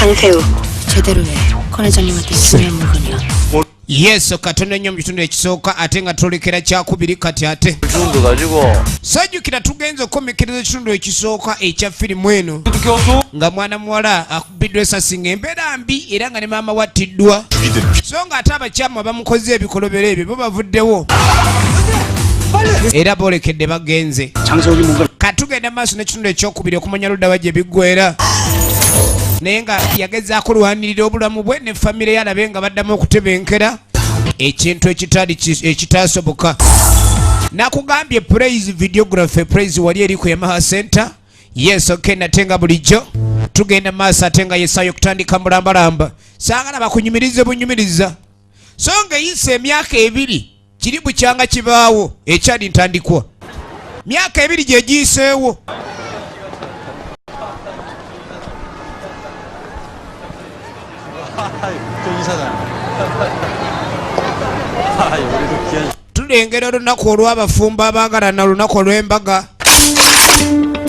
장새우 제대로 해. 권 회장님한테 쓰는 물건이야. Yes, katono nnyo mu kitundu ekisooka ate nga twolekera kyakubiri kati ate sajjukira tugenza okukomekereza ekitundu ekisooka ekya firimu eno nga mwana muwala akubiddwa esasi ng'embeera mbi era nga ne maama wattiddwa so nga ate abakyamu abamukoze ebikolobero ebyo bo bavuddewo era boolekedde bagenze katugenda maaso n'ekitundu ekyokubiri okumanya luddawa gye biggwera naye nga yagezaako lwanirira obulamu bwe ne famire yalabe nga baddamu okutebenkera ekintu ekitaasoboka nakugambye praise videography praise wali eri ku Yamaha Center. Yes, okay, natenga bulijjo tugenda maaso ate nga yesaayo okutandika mulambalamba saagala bakunyumirize bunyumiriza so nga eyise emyaka ebiri kiri bukyanga kibaawo ekyali ntandikwa myaka ebiri gye giyiseewo tulengera olunaku olw'abafumbo abaagalana olunaku olw'embaga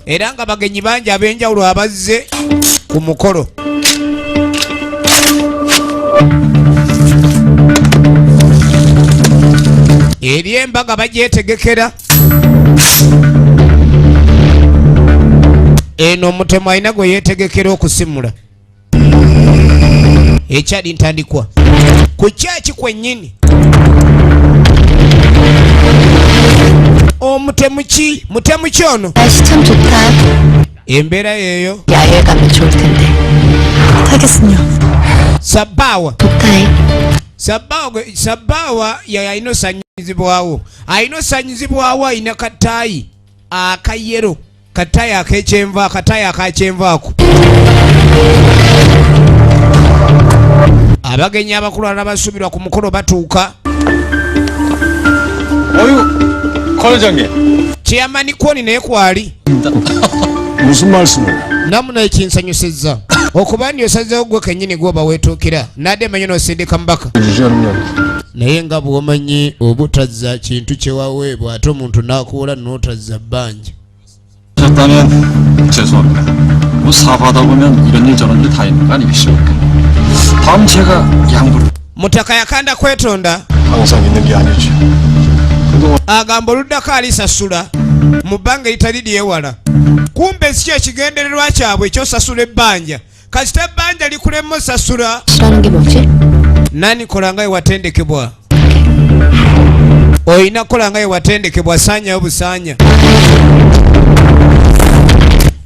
era nga bagenyi bangi ab'enjawulo abazze ku mukolo eri embaga bagyetegekera eno omutemu alina gwe yeetegekera okusimula ekyali ntandikwa ku kyaki kwennyini omutemu ki mutemu ki ono 날씨 참 좋다. embeera yeeyo 야외 가면 좋을 텐데. 타겠군요. sabbaawa 좋다해. sabbaawa alina osanyizibwawo alina kataayi akayero kataayi akekyenvu akataayi akakyenvu ako abagenyi abakulu abasuubirwa ku mukolo batuuka kyeyamani kwoni naye kwali 무슨 말씀을 namuna ekinsanyusizza okuba ndi osazeewo gwe kennyini gwoba weetuukira nadde manyi n'osindika mubaka naye nga bw'omanyi obutazza kintu kyewaweebwa ate omuntu n'akuwola n'otazza bbanja 하셨다면 죄송합니다. 뭐 사과하다 보면 이런 일 저런 일 다 있는 거 아니겠습니까? 다음 제가 양보를 mutaka yakanda kwetonda 항상 있는 게 아니죠. 그동안 agamba oluddako alisasula mu bbanga eritali lyewala kumbe si ekigendererwa kyabwe ekyosasula ebbanja kasita ebbanja likulemu osasula 싫어하는 게 뭐지? nani kola nga ewatendekebwa oyina kola nga ewatendekebwa saanyayo busaanya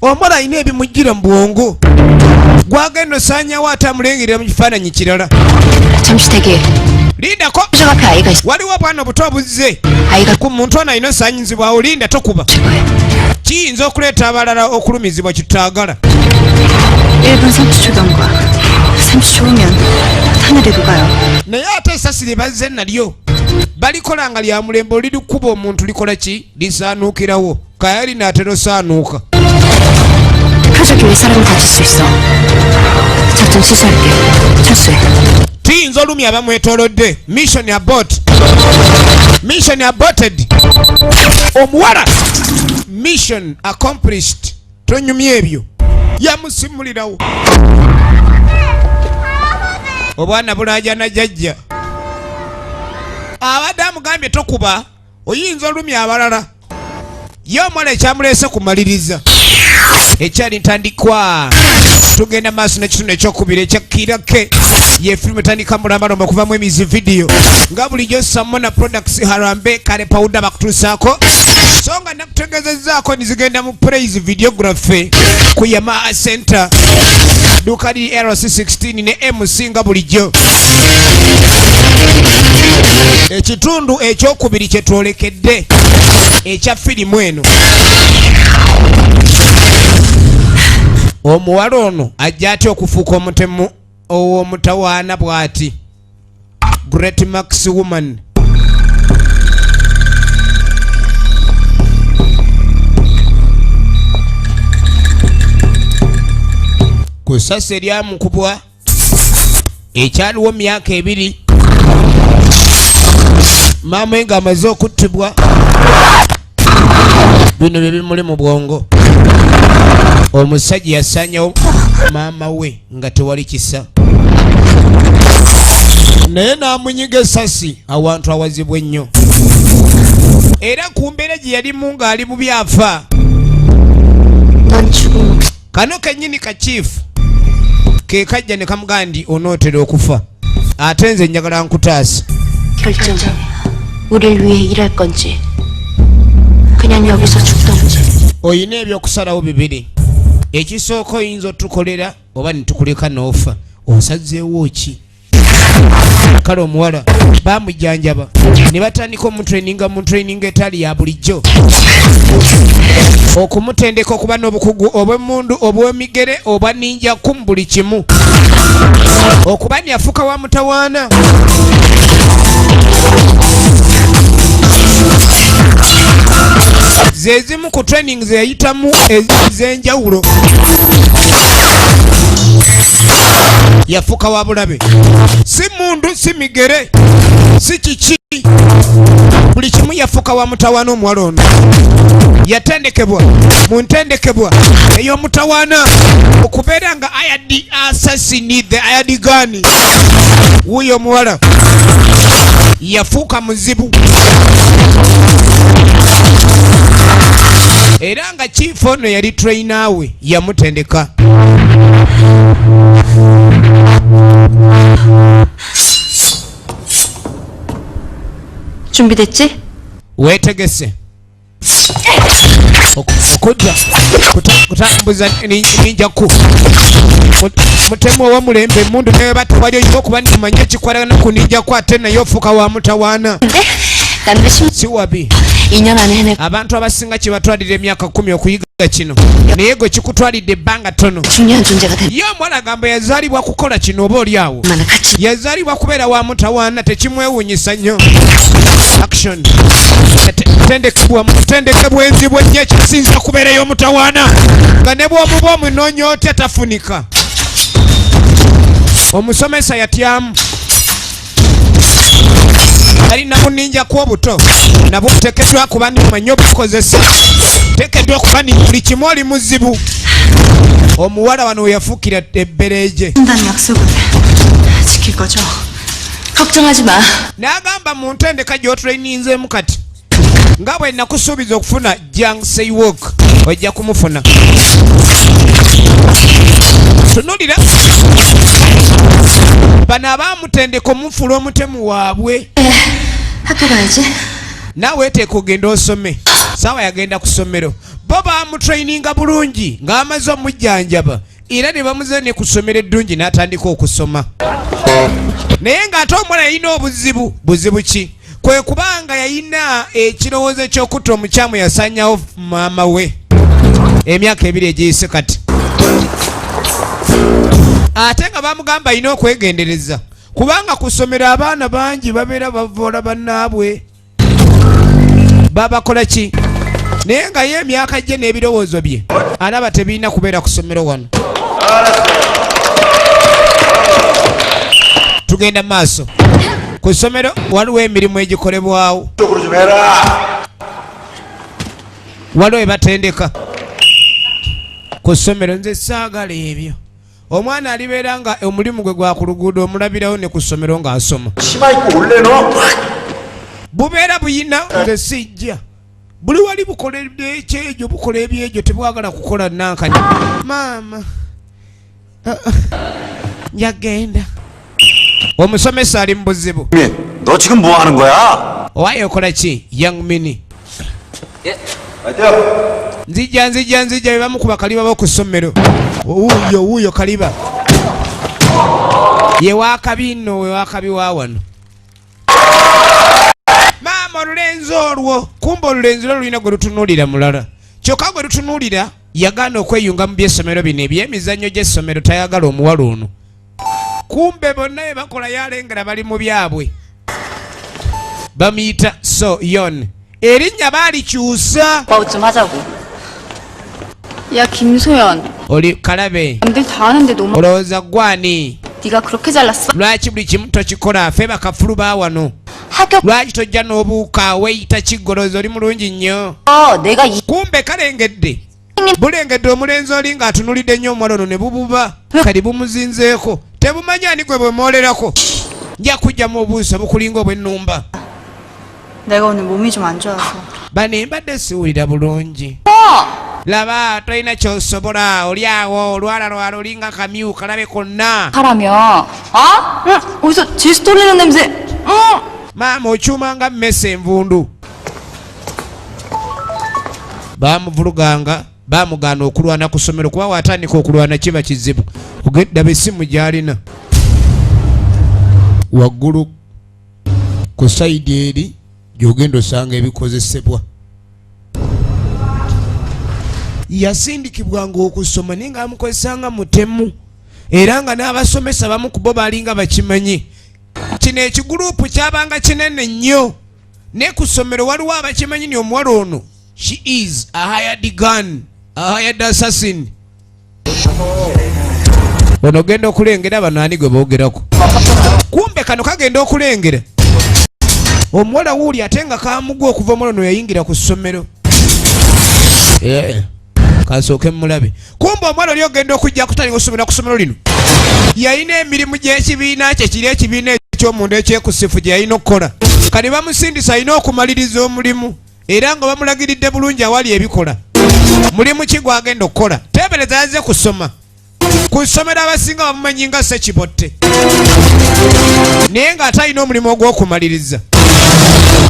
omwana alina ebimujjira mu bwongo gwagenda osaanyawo ate amulengerera mu kifaananyi kirala 잠시 대기. lindako 표정 앞에 아이가 있어. waliwo bwana obuto obuzze 아이가 ku muntu ono alina osaanyizibwawo linda tokuba 최고야. kiyinza okuleeta abalala okulumizibwa kitaagala 1분 30초 경과. 30초 후면 하늘에도 가요. naye ate esasiri bazze nalyo balikola nga lya mulembe olirikuba omuntu likola ki lisaanuukirawo kaya linaatera osaanuuka 표적이 왜 사람을 다칠 수 있어? 작전 실시할게. 철수해. tuyinza olumya abamwetoolodde mission abort mission aborted omuwala mission accomplished tonyumya ebyo yamusimulirawo obwana bulaajana jjajja abadde amugambye tokuba oyinza olumya abalala ye omwana ekyamuleese kumaliriza ekyali ntandikwa tugenda maaso n'ekitundu ekyokubiri ekyakirake ye firimu etandika mulambalamba okuvamu emizi vidiyo nga bulijjo samona products harambe kale pawuda bakutuusaako so nga nakutegeezezzaako nizigenda mu praise videography ku Yamaha Center duuka liri RC16 ne MC nga bulijjo ekitundu ekyokubiri kyetwolekedde ekya firimu eno omuwala ono ajja atya okufuuka omutemu ow'omutawaana bw'ati Great Max Woman ku ssasi eryamukubwa ekyaliwo myaka ebiri maama nga amaze okuttibwa bino bye bimuli mu bwongo omusajja yasaanyawo maama we nga tewali kisa naye n'amunyiga essasi awantu awazibwa ennyo era ku mbeera gye yalimu ng'ali mu byafa 넌 죽음 kano kennyini kakiifu ke kajja ne kamugamba nti onootera okufa ate nze njagala nkutaasa 결정해. 우릴 위해 일할 건지 그냥 여기서 죽던지. oyina ebyokusalawo bibiri ekisooka oyinza otukolera oba nitukuleka n'ofa osazeewo ki kale omuwala bamujjanjaba ne batandika omutraininga mu training etali ya bulijjo okumutendeka okuba n'obukugu obw'emmundu obw'emigere obwa ninja kumu buli kimu okuba nyafuka wa mutawaana zezimu ku training zeyayitamu ez'enjawulo yafuka wa bulabe si mundu si migere si kiki buli kimu yafuka wa mutawaana omuwala ono yatendekebwa mu ntendekebwa ey'omutawaana okubeera nga ayadi assassini the ayadi gani wuyo omuwala yafuuka muzibu era nga chief ono yali trainer we yamutendeka 준비됐지? weetegese okudda kutambuza ninjaku mutemu owamulembe emundu naye batwali oyina okuba nimanya ekikwatagana ku ninjaku ate naye ofuuka wa mutawaana si wabi 2년 안에 해낼 abantu abasinga kibatwalira emyaka 10 okuyiga kino naye gwe kikutwalidde ebbanga ttono 중요한 존재가 된 ye omwana agamba yazaalibwa kukola kino oba oli awo 만나 같이 yazaalibwa kubeera wa mutawaana tekimwewuunyisa nnyo action tendekebwa enzibwa ennyo ekisinza kubeera ey'omutawaana nga ne bw'omuba omunoonya otya tafunika omusomesa yatyamu alina muninja ku obuto nabwo buteekeddwa kuba nimumanye obukozesa teekeddwa okuba ni buli kimu oli muzibu omuwala wano we yafuukira ebbereje 한다는 약속을 지킬 거죠? 걱정하지 마. n'agamba mu ntendeka gy'otraininzeemu kati nga bwe nakusuubiza okufuna Jang Sei-wook ojja kumufuna tunulira bano abaamutendeka omufula omutemu waabwe 학교 가야지. naawe teeka ogenda osome saawa yagenda ku ssomero bo baamutraininga bulungi ng'amaze omujjanjaba era ne bamuze ne ku ssomero eddungi n'atandika okusoma naye ng'ate omwana yalina buzibu ki kwe kubanga yalina ekirowoozo eky'okutta omukyamu yasanyawo maama we emyaka 2 egiyise kati ate nga bamugamba alina okwegendereza kubanga ku ssomero abaana bangi babeera bavoola bannaabwe babakola ki naye nga ye emyaka gye n'ebirowoozo bye alaba tebirina kubeera ku ssomero wano tugenda mu maaso ku ssomero waliwo emirimu egikolebwawo waliwo ebatendeka ku ssomero nze saagala ebyo omwana alibeera nga omulimu gwe gwa ku luguudo omulabirawo ne ku ssomero ng'asoma bubeera buyina nze sijja buli wali bukola ekyejo bukola ebyegyo tebwagala kukola nankani maama njagenda omusomesa ali mu buzibu 너 지금 뭐 하는 거야? owaye okola ki young mini nzija bwe bamukuba kaliba bo ku ssomero wuuyo kaliba ye wakabi nno we wakabi wa wano maama olulenzi olwo kumba olulenzi lwo lulina gwe lutunuulira mulala kyokka gwe lutunuulira yagaana okweyunga mu byessomero bino ebyemizannyo gy'essomero tayagala omuwala ono kumbe bonna be bakola yalengera bali mu byabwe bamuyita so yon erinnya baalikyusa 마우 좀 하자고. 야 김소연, oli kalabe 남들 다 하는데 너무 olowooza gwani 네가 그렇게 잘났어? lwaki buli kimu tokikola ffe bakafulu ba wano 학교 lwaki tojja n'obuuka weeyita kiggolozi oli mulungi nnyo 내가 kumbe kalengedde bulengedde omulenzi oli ng'atunulidde nnyo omuwala ono ne bububa kali bumuzinzeeko tebumanyi ani gwe bwemwolerako nja kujjamu obuusa bukulinga obw'ennumba 내가 오늘 몸이 좀 안 좋아서. bano mbadde siwulira bulungi laba tolina kyosobola oli awo olwalalwala olinga kamyu kalabe konna 하라며. 아? 응. 어디서 지수 떨리는 냄새. 응. maama okyuma nga mmese envundu baamuvuluganga baamugaana okulwana ku ssomero kuba waatandika okulwana kiba kizibu ogedaba essimu gy'alina waggulu ku sayidi eri gy'ogenda osanga ebikozesebwa yasindikibwanga okusoma naye nga amukozesanga mutemu era nga n'abasomesa bamu ku bo baalinga bakimanyi kino ekiguruupu kyabanga kinene nnyo naye ku ssomero waliwo abakimanyi ni omuwala ono she is a hired gun a hired assassin ono ogenda okulengera bano ani gwe boogerako kumbe kano kagenda okulengera omuwala wuuli ate nga kamugwa okuva omwala ono yayingira ku ssomero kasooke mulabe kumbe omwala oli ogenda okujja kutandika okusomera ku ssomero lino yalina emirimu gy'ekibiina kye kiri ekibiina eky'omunda ekyekusifu gye yalina okukola kati bamusindisa alina okumaliriza omulimu era nga bamulagiridde bulungi awali ebikola mulimu ki gwagenda okukola teebereza yazze kusoma ku ssomero abasinga bamumanyi nga sekibotte naye ng'ate alina omulimu ogw'okumaliriza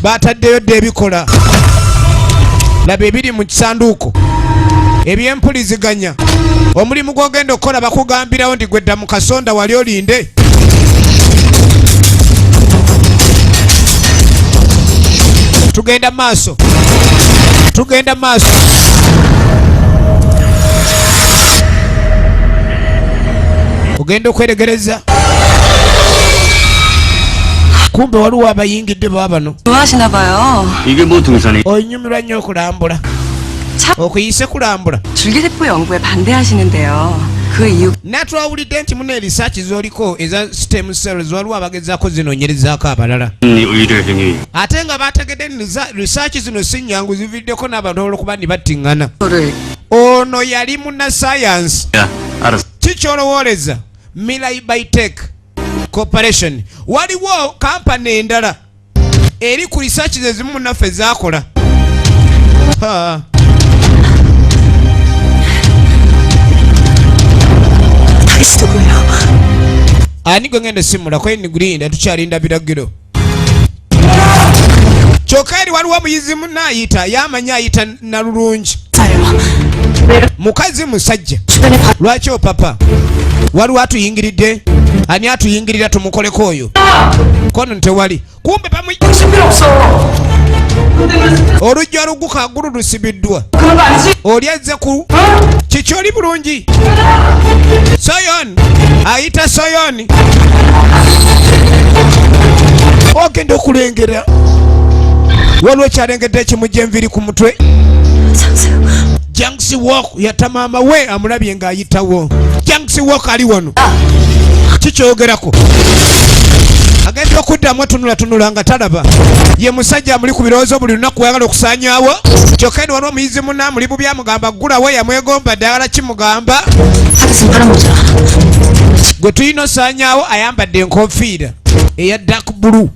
baataddeyo dde ebikola laba ebiri mu kisanduuko ebyempuliziganya omulimu gw'ogenda okukola bakugambirawo nti gwedda mu kasonda wali olinde tugenda maaso tugenda maaso ogenda okweregereza kumbe waliwo abayingidde baabano 좋아하시나 봐요. 이게 뭐 등산이? onyumirwa nnyo okulambula okuyise kulambula 줄기세포 연구에 반대하시는데요. 그 이유 natwawulidde nti muna erisaaki z'oliko eza stem cells waliwo abagezaako zinoonyerezaako abalala 의료행위. ate nga bategedde risaaki zino si nnyangu zividdeko n'abantu olwokuba ni battiŋŋana 를 ono yali munnasayansi 야, 알았어. kikyolowoleza Milai Biotech Corporation waliwo kampani endala eri ku risaaki ze zimu munnaffe zaakola ani gwe ngenda simulako enigulinda tukyalinda biragiro kyokka eri waliwo omuyizi munaayita yamanya ayita nalulungi mukazi musajja lwaki opapa waliwo atuyingiridde ani atuyingirira tumukoleko oyo kono tewali kumbe olujja oluguka gulu lusibiddwa oli azze ku kikyoli bulungi soyon ayita soyon ogenda okulengera waliwo kyalengedde ekimujja enviri ku mutwe Janksi Walk yatta maama we amulabye ng'ayitawo Janksi Walk ali wano kikyogerako agenda okuddamu tunula nga talaba ye musajja amuli ku birowoozo buli lunaku yagala okusaanyaawo kyokka edi waliwo omuyizi munna muli bubi amugamba ggulawo yamwegomba ddagala kimugamba gwe tulina osaanyaawo ayambadde enkofiira eya dak bulu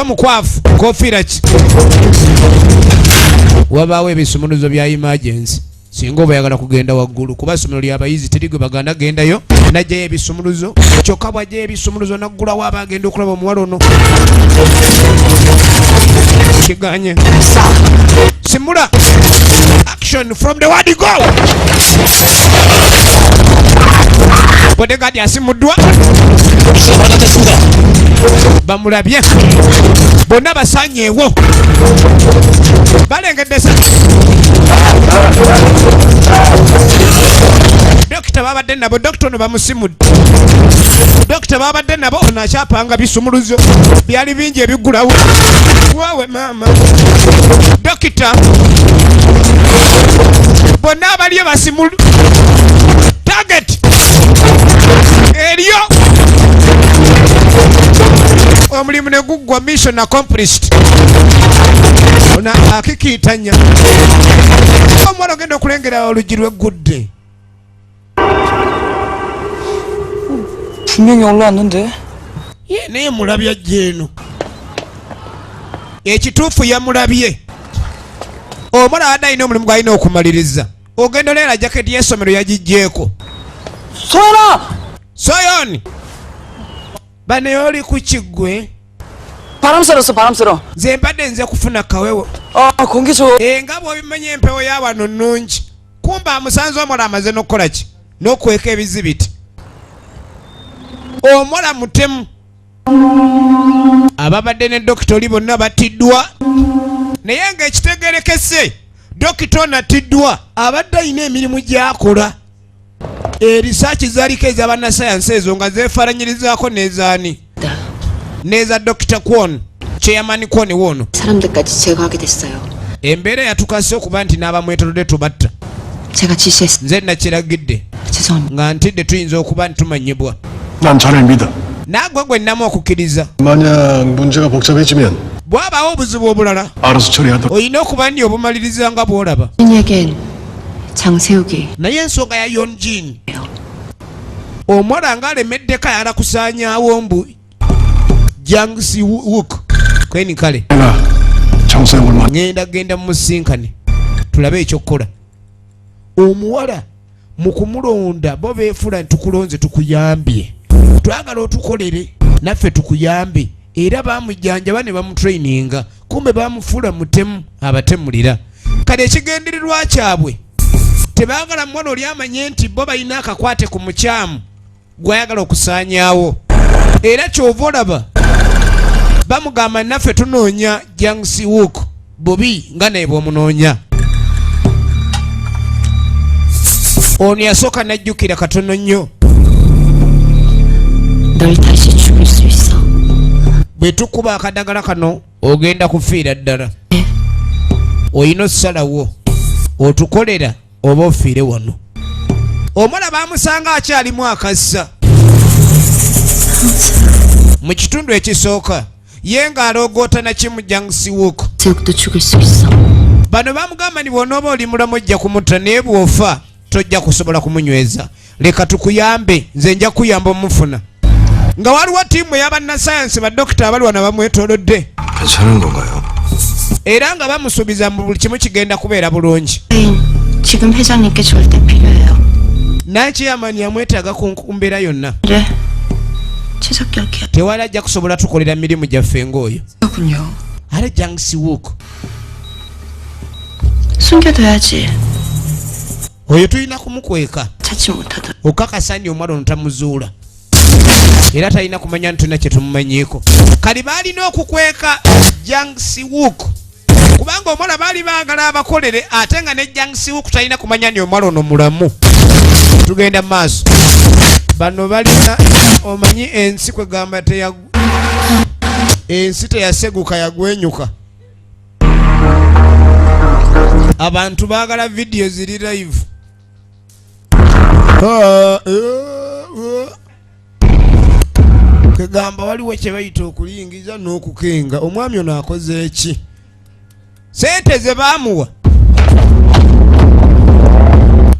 omukwafu nkofiira ki wabaawo ebisumuluzo bya emergency singa oba yagala kugenda waggulu kuba essomero lyabayizi teri gwe baganda gendayo najjayo ebisumuluzo kyokka bwajjayo ebisumuluzo naggulawo aba agenda okulaba omuwala ono kiganye simula action from the word go bodegaadi asimuddwa bamulabye bonna basanyeewo balengedde dokita babadde nabo dokita ono bamusimudde dokita babadde nabo ono akyapanga bisumuluzo byali bingi ebigulawo waawe maama dokita bonna abaliyo basimulu target eriyo omulimu ne guggwa mission accomplished. Ona akikiitanya omuwala ogenda okulengera oluggi lw'eggudde. 분명히 올라왔는데. Ye naye mulabye ajja eno. Ekituufu yamulabye. Omuwala adde alina omulimu gw'alina okumaliriza. Ogenda oleera jaketi y'essomero yagiggyeeko. 소연아! Soyoni! Bano oli ku kiggwe. 바람 쐬었어, 바람 쐬러. Nze mbadde nze kufuna kawewo. 공기 좋아. Nga bw'obimanya empewo ya wano nnungi. Kumba amusanze omuwala amaze n'okukola ki? N'okweka ebizibiti. Omuwala mutemu. Ababadde ne dokita oli bonna battiddwa. Naye ng'ekitegerekese dokita ono attiddwa abadde alina emirimu gy'akola. Erisaaki zaaliko ez'abannasayansi ezo nga zeefaananyirizaako n'ezaani. N'eza dokita Kwon, chairman Kwon woono. 사람들까지 제거하게 됐어요. Embeera yatukase okuba nti n'abamwetoolodde tubatta. 제가 지시했습니다. Nze nakiragidde 죄송합니다. nga ntidde tuyinza okuba nti tumanyibwa. 난 자네를 믿어. Naagwe gwe nnamu okukkiriza. 만약 문제가 복잡해지면 Bw'abaawo obuzibu obulala 알아서 처리하도록. olina okuba ndi obumaliriza nga bw'olaba. 신에겐 장세욱이 Naye ensonga ya Yonjin omuwala ng'alemeddeko ayala kusaanyaawo mbu Jangsi Wook kweni kale 내가 정수영을 만. genda mumusinkane tulabe ekyokukola. Omuwala mu kumulonda bo beefula nti tukulonze tukuyambye, twagala otukolere naffe tukuyambe, era baamujjanjaba ne bamutraininga, kumbe baamufuula mutemu abatemulira. Kale ekigendererwa kyabwe tebaagala muwala oli amanye nti bo balina akakwate ku mukyamu gwayagala okusaanyaawo, era kyova olaba bamugamba naffe tunoonya Jangsi Wook bubi nga naye bw'omunoonya. Ono yasooka n'ajjukira katono nnyo. 널 다시 죽일 수 있어. Bwe tukuba akadagala kano ogenda kufiira ddala. Oyina ossalawo otukolera oba ofiire wano. Omwana baamusanga akyalimu akassa mu kitundu ekisooka ye ng'aloogoota na kimu Jangsi Wook. 세욱도 죽일 수 있어. Bano baamugamba ni bw'onooba oli mulamu ojja kumutta naye bw'ofa tojja kusobola kumunyweza. Leka tukuyambe, nze nja kuyamba omufuna. Nga waliwo ttiimu ey'abannasayansi baddokita abali wano bamwetoolodde. 괜찮은 건가요? Era nga bamusuubiza mu buli kimu kigenda kubeera bulungi. 지금 회장님께 절대 필요해요. Nakyeyamani yamwetaaga ku mbeera yonna. 그래. 최적격이야. Tewali ajja kusobola tukolera mirimu gyaffe ng'oyo. 그렇군요. Ale Jangsi Wook 숨겨둬야지. oyo tulina kumukweka 찾지 못하다. okakasa nti omwana ono tamuzuula, era talina kumanya nti tulina kye tumumanyiiko. Kali baalina okukweka Jangsi Wook kubanga omwana baali baagala abakolere, ate nga ne Jangsi Wook talina kumanya nti omwana ono mulamu. Tugenda mu maaso. Bano balina omanyi ensi kwe gamba ensi teyaseguka yagwenyuka. Abantu baagala vidiyo ziri live. Kegamba waliwo kye bayita okuyingiza n'okukenga. Omwami ono akoze eki? Sente ze baamuwa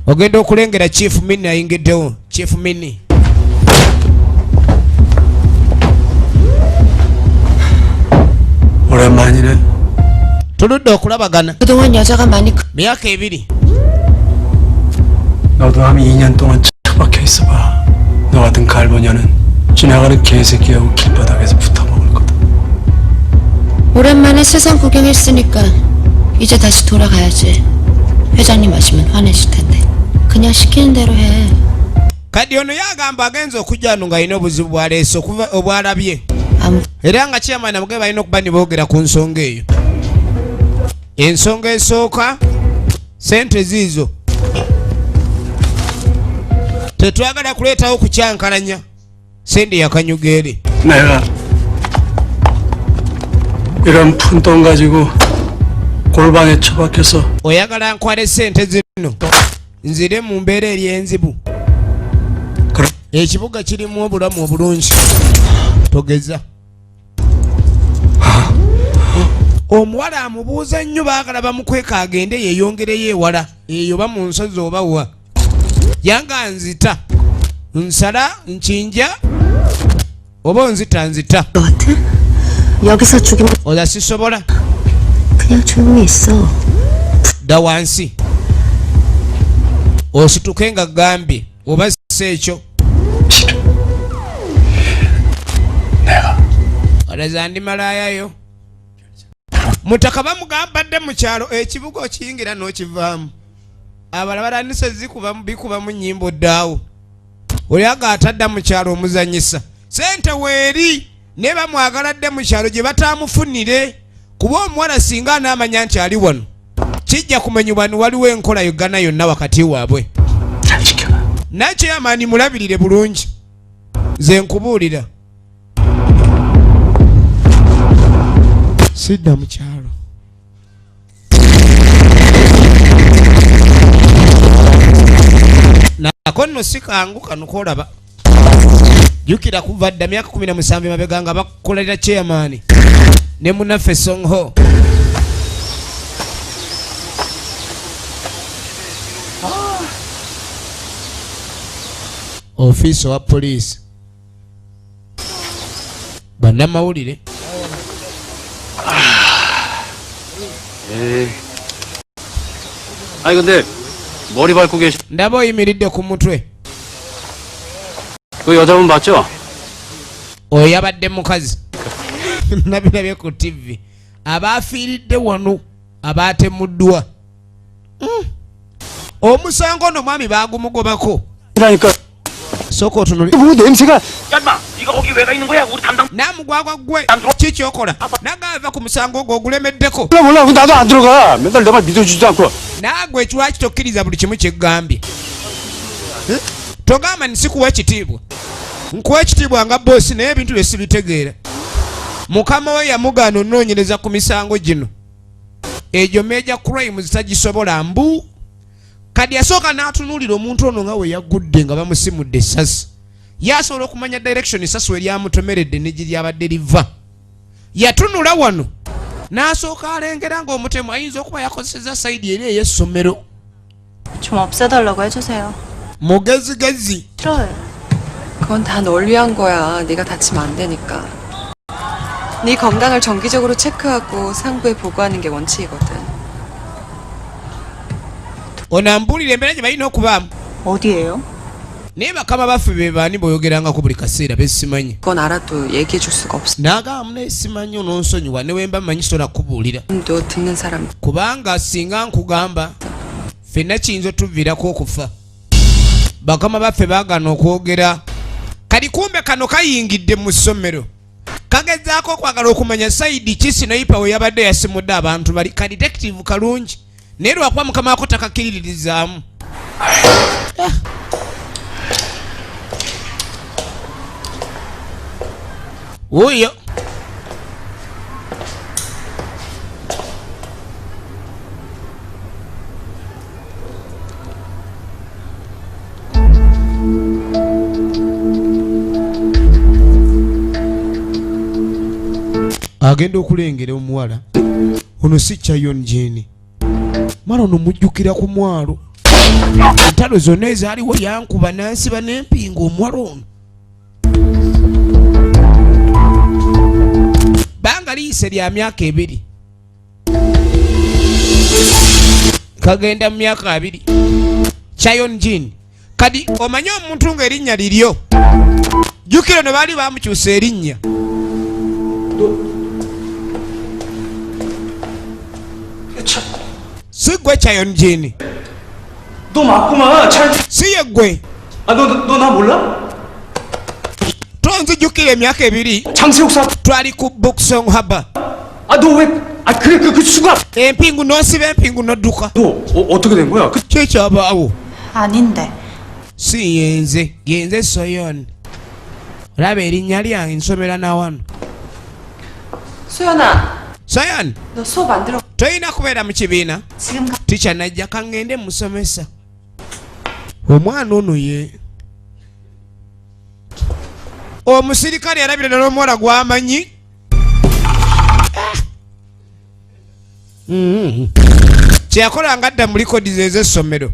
ogenda okulengera Chief Mini ayingiddewo. Chief Mini 오랜만이네. tuludde okulabagana 그동안 여자가 많이 myaka 2. 너도 한 2년 동안 처박혀 있어봐. 너 같은 갈보냐는 지나가는 개새끼하고 길바닥에서 붙어먹을 거다. 오랜만에 세상 구경했으니까 이제 다시 돌아가야지. 회장님 아시면 화내실 텐데. 그냥 시키는 대로 해. kati ono yagamba agenza okujja wano ng'alina obuzibu bwaleese obwalabye, 아무 era nga chairman amugee balina okuba ne boogera ku nsonga eyo. Ensonga esooka sente ziizo tetwagala kuleetawo kukyankalanya. Sente yakanyugeere. 내가 이런 푼돈 가지고 골방에 처박혀서 oyagala nkwale sente zino nzire mu mbeera eri enzibu. Ekibuga kirimu obulamu obulungi togeza. omuwala amubuuza nnyo baagala bamukweka agende yeeyongereyo ewala eyo ba mu nsozi oba wa yanga nzita nsala nkinja oba nzita 것 같아? 여기서 죽이면 oza sisobola 그냥 조용히 있어. dda wansi osituke nga gambye oba si ekyo olaza ndi malaayayo mutaka bamugambadde mu kyalo ekibuga okiyingira n'okivaamu abalabalanisa bikubamu nnyimbo ddaawo oli aga atadda mu kyalo omuzanyisa sente weeri ne bamwagaladde mu kyalo gye bataamufunire kuba omuwala singa anaamanya nti ali wano kijja kumenyebwa ni waliwo enkola yogana yonna wakati waabwe nakyeyamaani mulabirire bulungi nze nkubuulira sidda mu kyalo nako nno si kangu kano koolaba jjukira kuva dda myaka 17 mabega nga bakolerera chairman ne munaffe Songho ofiisi wa poliisi bannamawulire 아니 근데 머리 밟고 계신 ndaba oyimiridde ku mutwe 그 여자분 맞죠? oyo yabadde mukazi nabirabye ku TV abaafiiridde wano abaatemuddwa omusango no mwami baagumugobako 그러니까 sooka otunuli 뭐 냄새가 야, 이거 거기 왜 가 있는 거야? 우리 담당. namugwagwa gwe kikyokola nagava ku musango ogwo ogulemeddeko 몰라 나도 안 들어가 맨날 내 말 믿어주지도 않고 naagwe ekiwaki tokkiriza buli kimu kyegambye togamba nisikuwa ekitiibwa nkuwa ekitiibwa nga boosi naye ebintu bye sibitegeera mukama we yamugaana onoonyereza ku misango gino egyo major crimes tagisobola mbu kadi yasooka n'atunuulira omuntu ono nga we yaggudde nga bamusimudde essasi yasobola okumanya direction essasi eryamutomeredde ne gye lyabadde liva yatunula wano n'asooka alengera ng'omutemu ayinza okuba yakozeseza sayidi eri ey'essomero 좀 없애달라고 해주세요. mugezigezi 싫어요. 그건 다 널 위한 거야. 네가 다치면 안 되니까. 네 건강을 정기적으로 체크하고 상부에 보고하는 게 원칙이거든. ono ambuulira embeera gye balina okubaamu 어디예요? naye bakama baffe be baani boyogerangako buli kaseera besimanyi 그건 알아도 얘기해 줄 수가 없어. naagamba naye simanyi ononsonyiwa ne wemba mmanyi sobola kubuulira 너 듣는 사람 kubanga singa nkugamba ffenna kiyinza otuviirako okufa bakama baffe baagana okwogera kali kumbe kano kayingidde mu ssomero kagezaako okwagala okumanya sayidi ki sinoyipa we yabadde yasimudde abantu bali ka detective kalungi naye lwakuba mukama wako takakiriririzaamu wuyo agenda okulengera omuwala ono si Chayon Jeni mala ono mujjukira ku mwalo entalo zonna ezaaliwo yankuba nansiba n'empinga omuwala ono banga liyise lya myaka 2 kagenda mu myaka 2 Chayon Jeni kadi omanye omuntu ng'erinnya liryo jjukira ne baali bamukyusa erinnya si gwe Chayon Jeni 너 맞구만. si ye gwe 너 나 몰라? tonzijjukira emyaka 2 장세욱 사. twali ku Bookson Harbour 너 왜? 그래 그 수갑. empingu n'osiba empingu n'odduka 너 어떻게 된 거야? kyekyabaawo 아닌데. si yenze Soyon olaba erinnya lyange nsomera na wano 수연아, Soyon 너 수업 안 들어? toyina kubeera mu kibiina 지금 가. tica najja kaŋŋende musomesa omwana ono ye omusirikale yalabira n'omuwala gw'amanyi kyeyakola nga adda mu likodi ze ez'essomero.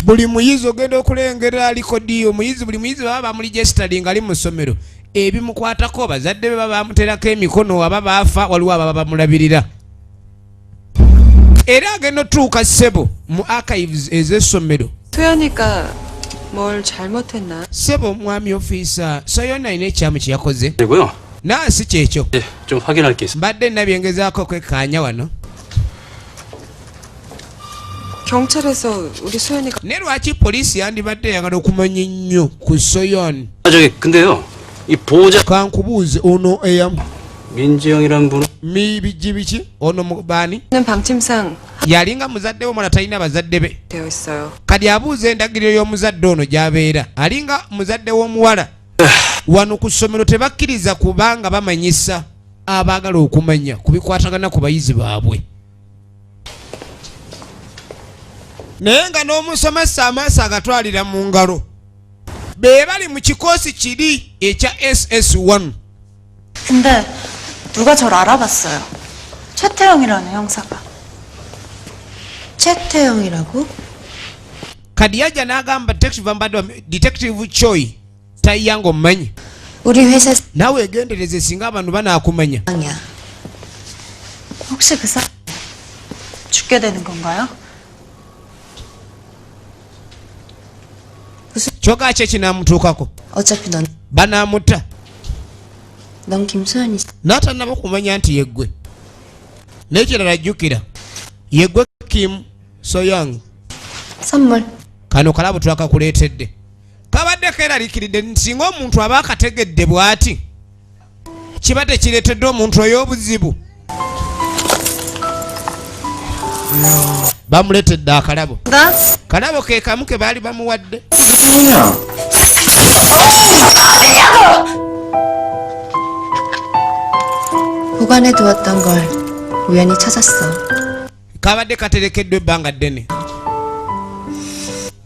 Buli muyizi ogenda okulengera likodi omuyizi buli muyizi baba bamuligestering ali mu ssomero. Ebimukwatako bazadde be baba bamuterako emikono aba baafa waliwo ababa bamulabirira. Era agenda otuuka ssebo mu archives ez'essomero. 소연이가 뭘 잘못했나? ssebo mwami ofiisa soyona alina ekyamu kye yakoze. 되고요. Naasi kyekyo. 예, 좀 확인할 게 있습니다. mbadde nabyengezaako kwekaanya wano. 경찰에서 우리 소연이가 ne lwaki poliisi yandibadde eyagala okumanya ennyo ku soyon? 저기 근데요. 이 보호자 kankubuuze ono eyamu 민지영이라는 분은 mibijji biki ono mubaani 는 방침상 yalinga muzadde w'omwana talina bazadde be. 되어 있어요. kati abuuza endagiriro y'omuzadde ono gy'abeera alinga muzadde w'omuwala. wano ku ssomero tebakkiriza kubanga bamanyisa abaagala okumanya ku bikwatagana ku bayizi baabwe. naye nga n'omusomesa amaaso agatwalira mu ngalo be bali mu kikoosi kiri ekya SS1. 근데 누가 절 알아봤어요. 최태영이라는 형사가. 최태영이라고? kadi yajja n'agamba detective Choi tayanga omumanyi. 우리 회사 naawe egendereze singa abantu banaakumanya. 상이야. 혹시 그 사람 죽게 되는 건가요? kyokka ki ekinaamutuukako? 어차피 banaamutta. 넌 김소연이지. n'atannaba kumanya nti yeggwe. n'ekirala jjukira yeggwe Kim Soyoung. 선물. kano kalabo twakakuleetedde. kabadde keeraliikiridde nti singa omuntu aba akategedde bw'ati kiba tekireetedde omuntu oy'obuzibu. bamuleetedde akalabo. 나? kalabo ke kamu ke baali bamuwadde. 보관해 두었던 걸 우연히 찾았어. kabadde katerekeddwa ebbanga ddene.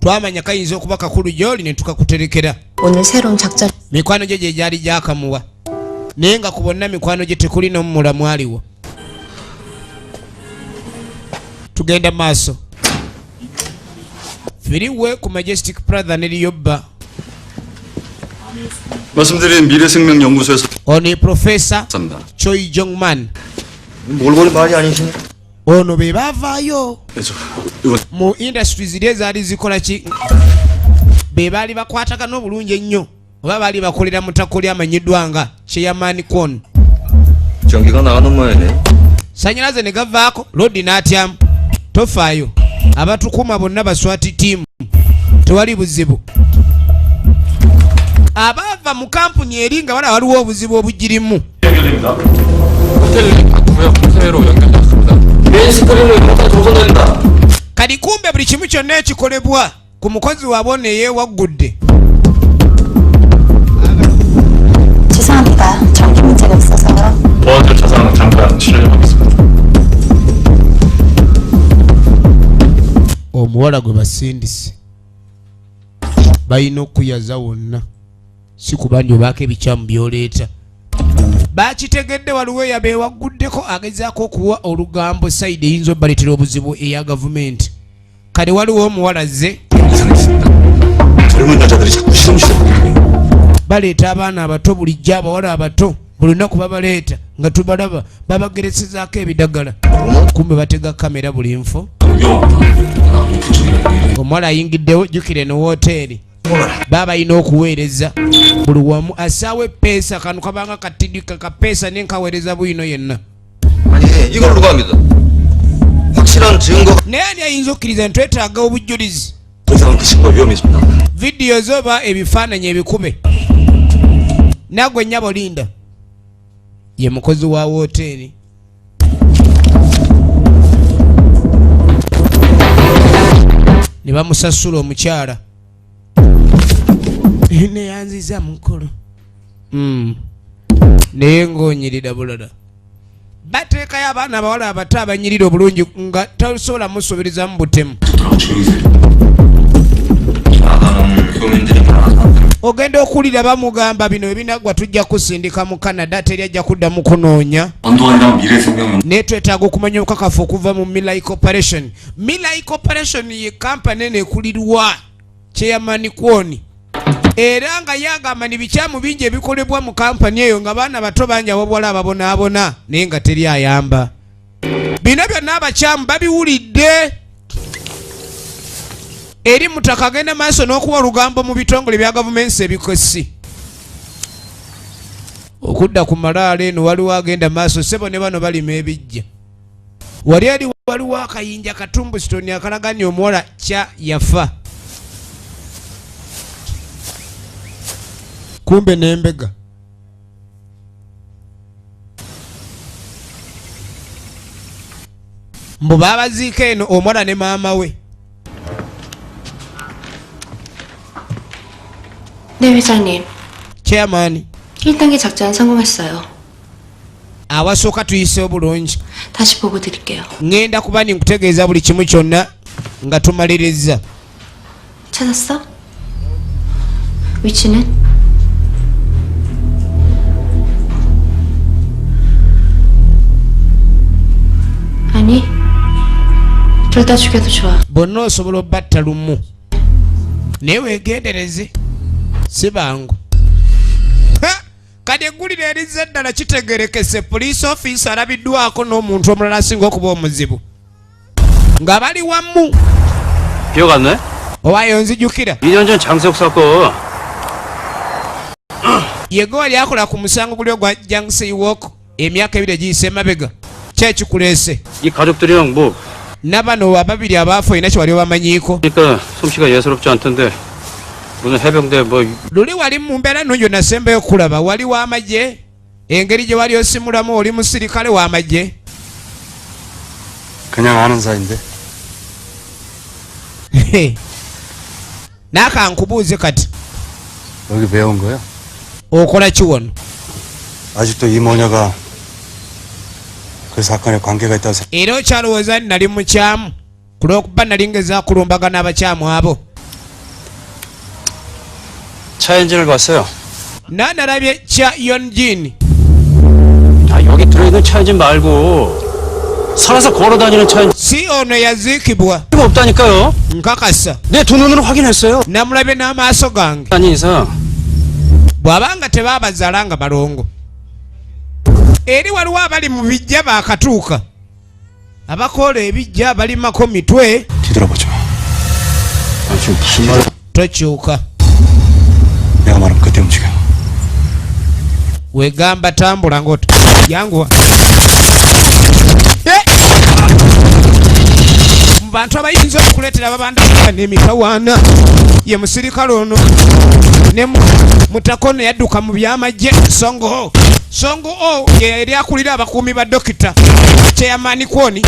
twamanya kayinza okuba kakulu gy'oli ne tukakuterekera. 오늘 새로운 작전. mikwano gye gye gyali gyakamuwa. naye nga ku bonna mikwano gye tekuli n'omumulamu aliwo. tugenda maaso. firiwe ku Majestic Plaza ne Liyobba. 말씀드린 미래생명연구소에서 ono ye Profesa 감사합니다. Choi Jong-man. 뭘 보는 말이 아니시네. ono be baavaayo 이거 mu industries ziri ezaali zikola ki be baali bakwatagana obulungi ennyo oba baali bakolera mu ttako lyamanyiddwa nga Chairman Kwon. 전기가 나가는 모양이네. sannyalaze ne gavaako lodi n'atyamu. tofaayo abatukuuma bonna baswati ttiimu tewali buzibu. abaava mu kampuni eri nga wala waliwo obuzibu obugirimu. 호텔 바꾸고요. 폐로 연결됐습니다. 메인 스크린은 모두 조선된다. kati kumbe buli kimu kyonna ekikolebwa ku mukozi waabwe ono eyeewaggudde. 죄송합니다. 전기 문제가 있어서요. 보안 절차상 잠깐 실행하겠습니다. omuwala gwe basindise balina okuyaza wonna si kuba nti obaako ebikyamu byoleeta. bakitegedde waliwo eyabeewagguddeko agezaako okuwa olugambo sayidi eyinza obaleetera obuzibu eya gavumenti. kale waliwo omuwala azze 젊은 여자들이 자꾸 시름시름. baleeta abaana abato bulijjo abawala abato buli lunaku babaleeta nga tubalaba babageresezaako ebidagala kumbe batega kamera buli nfo. omuwala ayingiddewo jjukire ne woteeri baba balina okuweereza buli wamu asaawo epeesa kano kabanga katidika kapeesa nenkaweereza bwino yenna. 아니 이걸 누가 합니다. 확실한 증거. naye ani ayinza okkiriza nti twetaaga obujulizi. 이상한 그 신고 위험이 있습니다. vidiyo zoba ebifaananyi ebikube. nagwe nnyabo linda ye mukozi wa woteeri. ne bamusasula omukyala neyanziza mukolo naye ng'onyirira bulala. bateekayo abaana abawala abato abanyirira obulungi nga tasobola musoberizamu butemu. ogenda okulira bamugamba bino ebinagwa tujja kusindika mu Canada teri ajja kuddamu kunoonya 언도한다면 미래 생명은 naye twetaaga okumanya obukakafu okuva mu Milai Corporation. Milai Corporation ye kampani eno ekulirwa Chairman Kwoni era nga yagamba ni bikyamu bingi ebikolebwa mu kampani eyo nga baana bato bangi abobwala ababonaabona naye nga teri ayamba. Bino byonna abakyamu babiwulidde. Eri mutaka agenda maaso n'okuwa olugambo mu bitongole bya gavumenti ebikosi. Okudda ku malaala eno waliwo agenda maaso sebo ne bano balima ebijja. Wali ali waliwo akayinja katumbu sitoni akalaganya omuwala kya yafa. Kumbe n'embega. Mbu baabaziika eno omwana ne maama we. 네, 회장님. Chairman, 1단계 작전 성공했어요. awasooka tuyiseewo bulungi. 다시 보고 드릴게요. ŋŋenda kuba ninkutegeeza buli kimu kyonna nga tumaliriza. 찾았어? 위치는? 아니, 둘 다 죽여도 좋아. Bonna osobola obbatta lumu. Naye weegendereze. Si bangu. Kati eggulire erizza ddala kitegerekese police office alabiddwako n'omuntu omulala asinga okuba omuzibu. Nga bali wamu. 기억 안 나? Owaayo nzijukira. 2년 전 장석 사건. Yego wali akola ku musango guli ogwa Jiangxi Walk emyaka ebiri egiyise emabega. Kyekikuleese. 이 가족들이랑 뭐 Nabano ababiri abaafu olina kye wali obamanyiiko. 그러니까 솜씨가 예사롭지 않던데 무슨 해병대 뭐 Luli wali mu mbeera nnungi nasembayo kulaba wali w'amagye engeri gye wali osimulamu oli musirikale w'amagye. 그냥 아는 사이인데. Naakankubuuze kati 여기 왜 온 거야? okola ki wano? 아직도 이 모녀가 그 사건에 관계가 있다고 생각. Era okyalowooza nti nali mukyamu ku lw'okuba nali ngeza kulumbagana abakyamu abo. 차 엔진을 봤어요. Nalabye kya Yonjin. 아 여기 들어있는 차 엔진 말고 살아서 걸어다니는 차 엔진 Si ono yaziikibwa. 없다니까요. Nkakasa. 내 두 눈으로 확인했어요. Namulabye n'amaaso gange. 아니 이상 Bw'abanga tebaabazaala nga balongo. Eri waliwo abali mu bijja baakatuuka. Abakoola ebijja balimako mitwe. 뒤돌아보지 마. 아, 지금 무슨 말? Tokyuka. 내가 말하면 그때 움직여. Wegamba tambula ngoto. Yanguwa. Mu bantu abayinza okukuleetera babandagula n'emitawaana ye musirikale ono ne mutakono yadduka mu byamagye Songo ye yali akulira abakuumi ba dokita Chairman Kwoni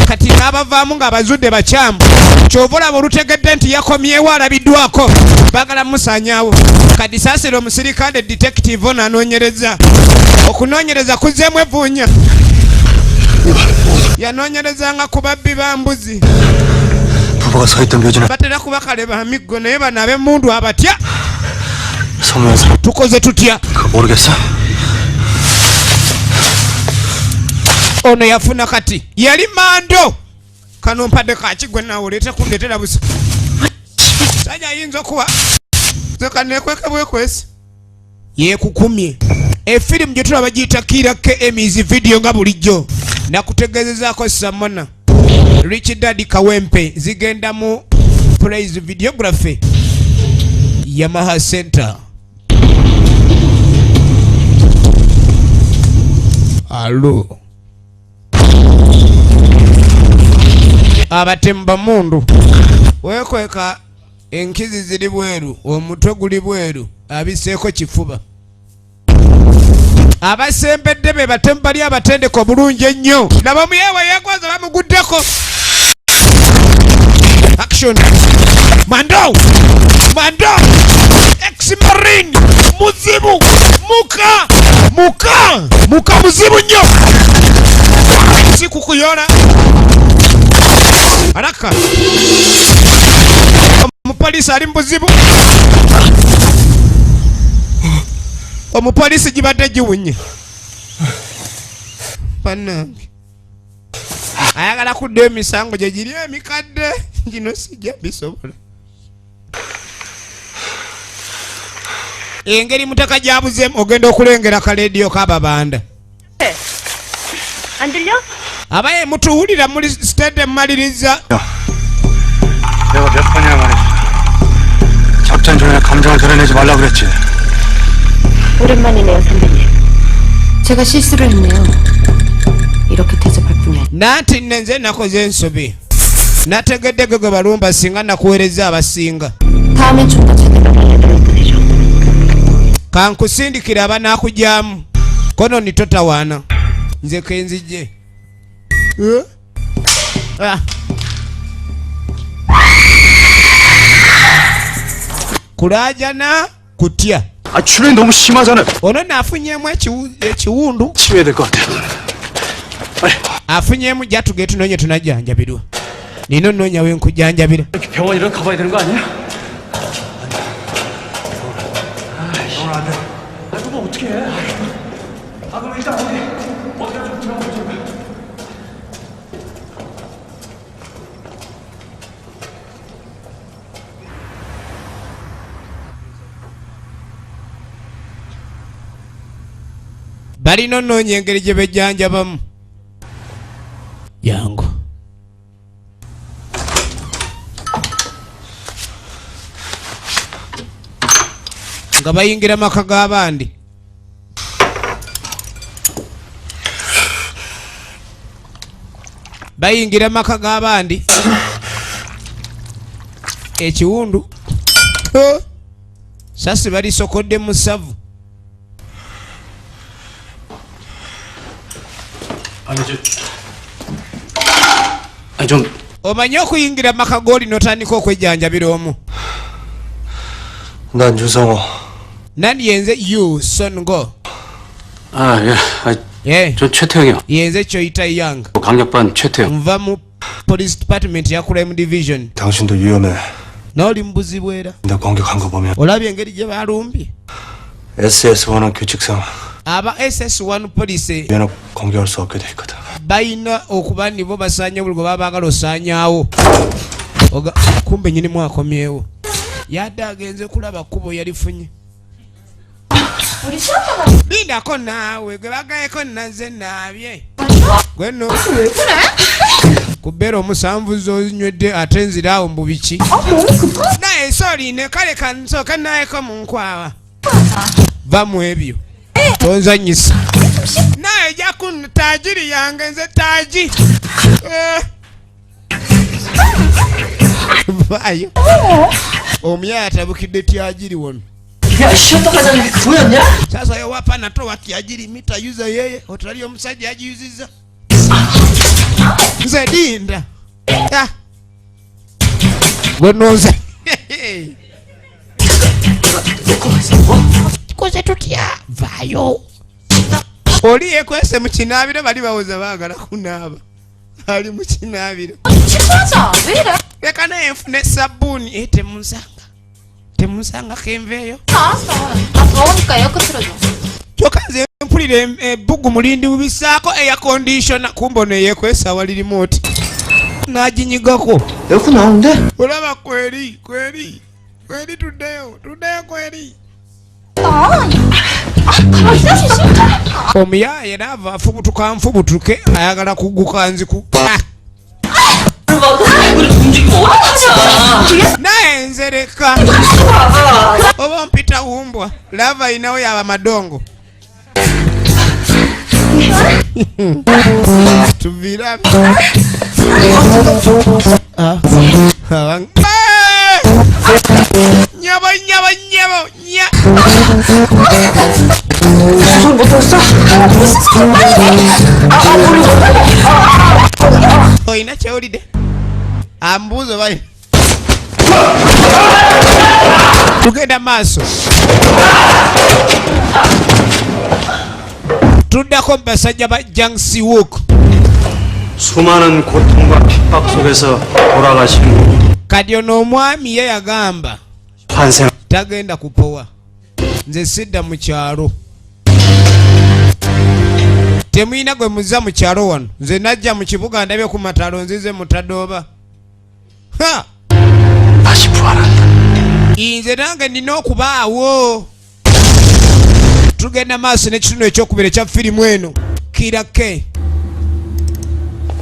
kati n'abavaamu ng'abazudde bakyamu kyova olaba olutegedde nti yakomyewo alabiddwako baagala musaanyaawo kati saasira omusirikale detective ono anoonyereza okunoonyereza kuzzeemu evvuunya yanoonyerezanga ku babbi ba mbuzi 부부가 서 있던 묘지는 batera kuba kale ba miggo naye bano ab'emmundu abatya 성명한 사람 tukoze tutya 그거 모르겠어? ono yafuna kati yali mando kano mpadde kakigwe nawe oleeta kundetera busa sajja ayinza okuba zekanekweka bwekwesi yeekukumye efirimu gye tulaba giyita kirake Emmys video nga bulijjo nakutegezezaako samona Rich Daddy Kawempe zigenda mu praise videography Yamaha Center. Alo abatemba mundu wekweka enkizi ziri bweru omutwe guli bweru abiseeko kifuba abasembedde be batembali abatendeko bulungi ennyo nabamuyewa yegwaza bamuguddeko action mando ex-marine muzibu muka muzibu nnyo si kukuyola araka omupoliisi ali mubuzibu omupoliisi gibadde giwunye bannange ayagala kudda emisango gye giri emikadde gino sijja bisobola engeri mutaka gyabuzeemu ogenda okulengera kalediyo kababanda 안 들려? abaye mutuwulira muli sitade mmaliriza 내가 몇 번이나 말했어. 작전 중에 감정을 드러내지 말라고 그랬지. 오랜만이네요, 선배님. 제가 실수를 했네요. 이렇게 대접할 뿐이 아니라. nanti nze nakoze ensobi nategedde gwe balumba singa nakuweereza abasinga 다음엔 좀 더 제대로 알려드릴 뿐이죠. kankusindikira abanaakujamu kono ni totawaana nze kenzijje kulajana kutya 출혈이 너무 심하잖아. ono naafunyeemu ekiwundu 치료해야 될 것 같아. afunyeemu jatuge tunonye tunajjanjabirwa nino nnonya we nkujjanjabira 병원이랑 가봐야 되는 거 아니야? 그거 어떻게 해? 그럼 일단 어디 좀 들어가보자. balina onnoonya engeri gye bejjanjabamu yangu nga bayingira maka g'abandi bayingira maka g'abandi ekiwundu sasi balisokodde mu ssavu 아니 좀 omanye okuyingira maka g'oli n'otandika okwejjanjabira omu 난 유성호. nani yenze yu songo 예. 저 최태형이요. yenze kyoyita yang 강력반 최태형. nva mu police department ya crime division 당신도 위험해. n'oli mbuzi bwera 내 공격한 거 보면 olabye engeri gye balumbye SS1은 규칙상 aba ss1 police 얘는 공격할 수 없게 돼 있거든. balina okuba nibo basaanya buli gwe baba baagala osaanyaawo kumbe nyinimu akomyewo yadde agenze kulaba kkubo yalifunye lindako naawe gwe bagayeko naze naabye gweno kubeera omusanvu zonywedde ate nziraawo mu biki naye sooliine kale kansooke naayeko mu nkwawa va mu ebyo tonzanyisa naye jakunu tajiri yange nze taji vayo omuyaya atabukidde tyajiri wono sasa yowapa natowa tyajiri mitayuza yeye otali omusajja agiyuziza nze dinda gwenonza koze tutya vayo oli yekwese mu kinaabiro bali bawoza baagala kunaaba ali mu kinaabiro leka naye nfune sabbuuni temunsanga kenveeyo kyokka nze mpulira ebbugu mulindi bubisaako eya kondishona kumbono eyekwesa wali rimoti naginyigako olaba kweri tuddeyo kweri omuyaaye naava afubutuka nfubutuke ayagala kuguka nziku naye nzereka oba mpita wumbwa lava ayinawo yaba madongo tuvira nyabo oyina kyewulidde ambuuzo bali tugenda maaso tuddako mu basajja ba Jiangxi Wook 수많은 고통과 핍박 속에서 돌아가신 kati ono omwami ye yagamba 환생. tagenda kupowa nze sidda mu kyalo temuyina gwe muzza mu kyalo wano nze najja mu kibuga ndabye ku matalo nzize mutadooba ha 다시 부활한다. nze nange nina okubaawo tugenda maaso n'ekitundu ekyokubiri ekya firimu eno kirake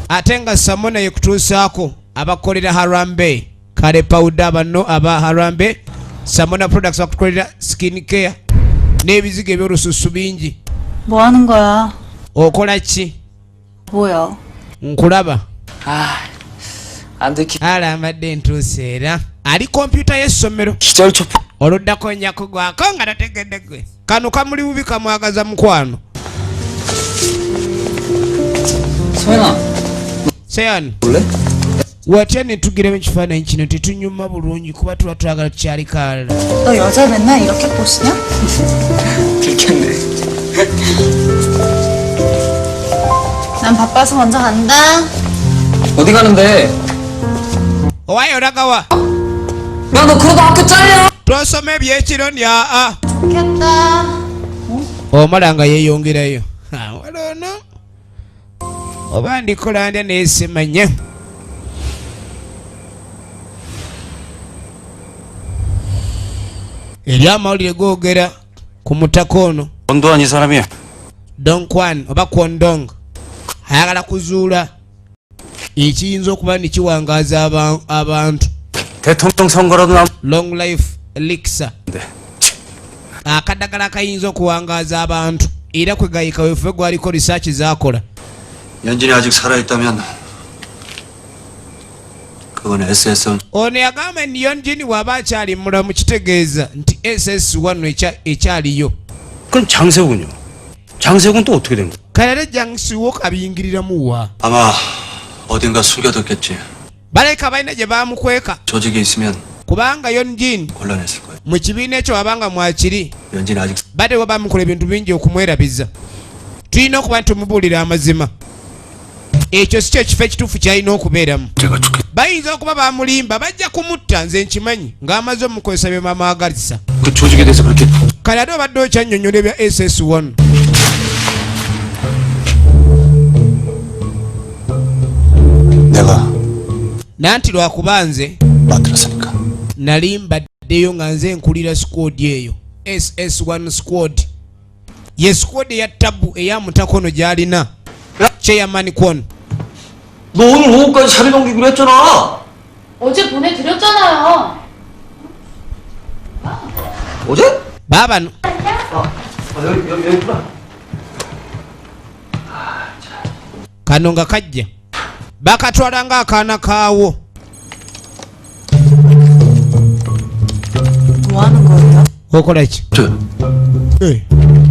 ate nga samona ye kutuusaako abakolera harambe kale pawuda bano aba harambe samona products bakukolera skin care n'ebizigo ebyolususu bingi. 뭐 하는 거야? okola ki? 뭐야? nkulaba 안 들키. alambadde ntuuse era ali kompyuta y'essomero 기절 촉. oluddako nnyako gwako nga tategedde gwe kano kamuli bubi kamwagaza mukwano. 소연아. Seyan 볼래? watya ne tugiramu ekifaananyi kino tetunyuma bulungi kuba tuba twagala tukyali kalala. 너 여자 맨날 이렇게 보시냐? 들켰네. 난 바빠서 먼저 간다. 어디 가는데? owaayo olagawa 야, 너 그러다 학교 잘려. twosoma ebyekiro ndya 좋겠다. omala nga yeeyongerayo wala ono oba ndikola ndya naye simanya. eri amawulire googera ku mutaka ono 원도한 이 사람이 donkwan oba kwondong ayagala kuzuula ekiyinza okuba ne kiwangaaza abantu. 대통령 선거라도 남. long life elixir akadagala akayinza okuwangaaza abantu era kwe gayika weefufe gwaliko research zaakola. 연진이 아직 살아있다면 그건 SS. ono yagamba nti yonjini bw'aba akyali mulamu kitegeeza nti SS1 ekyaliyo. 그럼 장세군요. 장세군 또 어떻게 된 거야? kalere jansiwo kabiyingiriramu wa 아마 어딘가 숨겨뒀겠지. baleka balina gye bamukweka 조직에 있으면 kubanga yonjini 곤란했을 거야. mu kibiina ekyo wabanga mwakiri 연진이 아직 badde bwe bamukola ebintu bingi okumwerabiza. tulina okuba ntumubuulira amazima. ekyo si kyo ekifo ekituufu kyalina okubeeramu. 제가 죽겠. bayinza okuba bamulimba bajja kumutta nze nkimanyi ng'amaze omukozesa bye bamwagaliza. 그 조직에 대해서 그렇게 kale ate obadde okyannyonnyola ebya SS1 내가 nanti lwakuba nze 만들었으니까. nali mbaddeyo nga nze nkulira squad eyo SS1 squad ye squad eya tabu eya mutakono gy'alina chairman kwon. 너 오늘 오후까지 자리 넘기기로 했잖아. 어제 보내드렸잖아요. 어제? baabano 여기 있구나. kano nga kajja bakatwala ng'akaana kaawo. 뭐 하는 거예요? okola ki?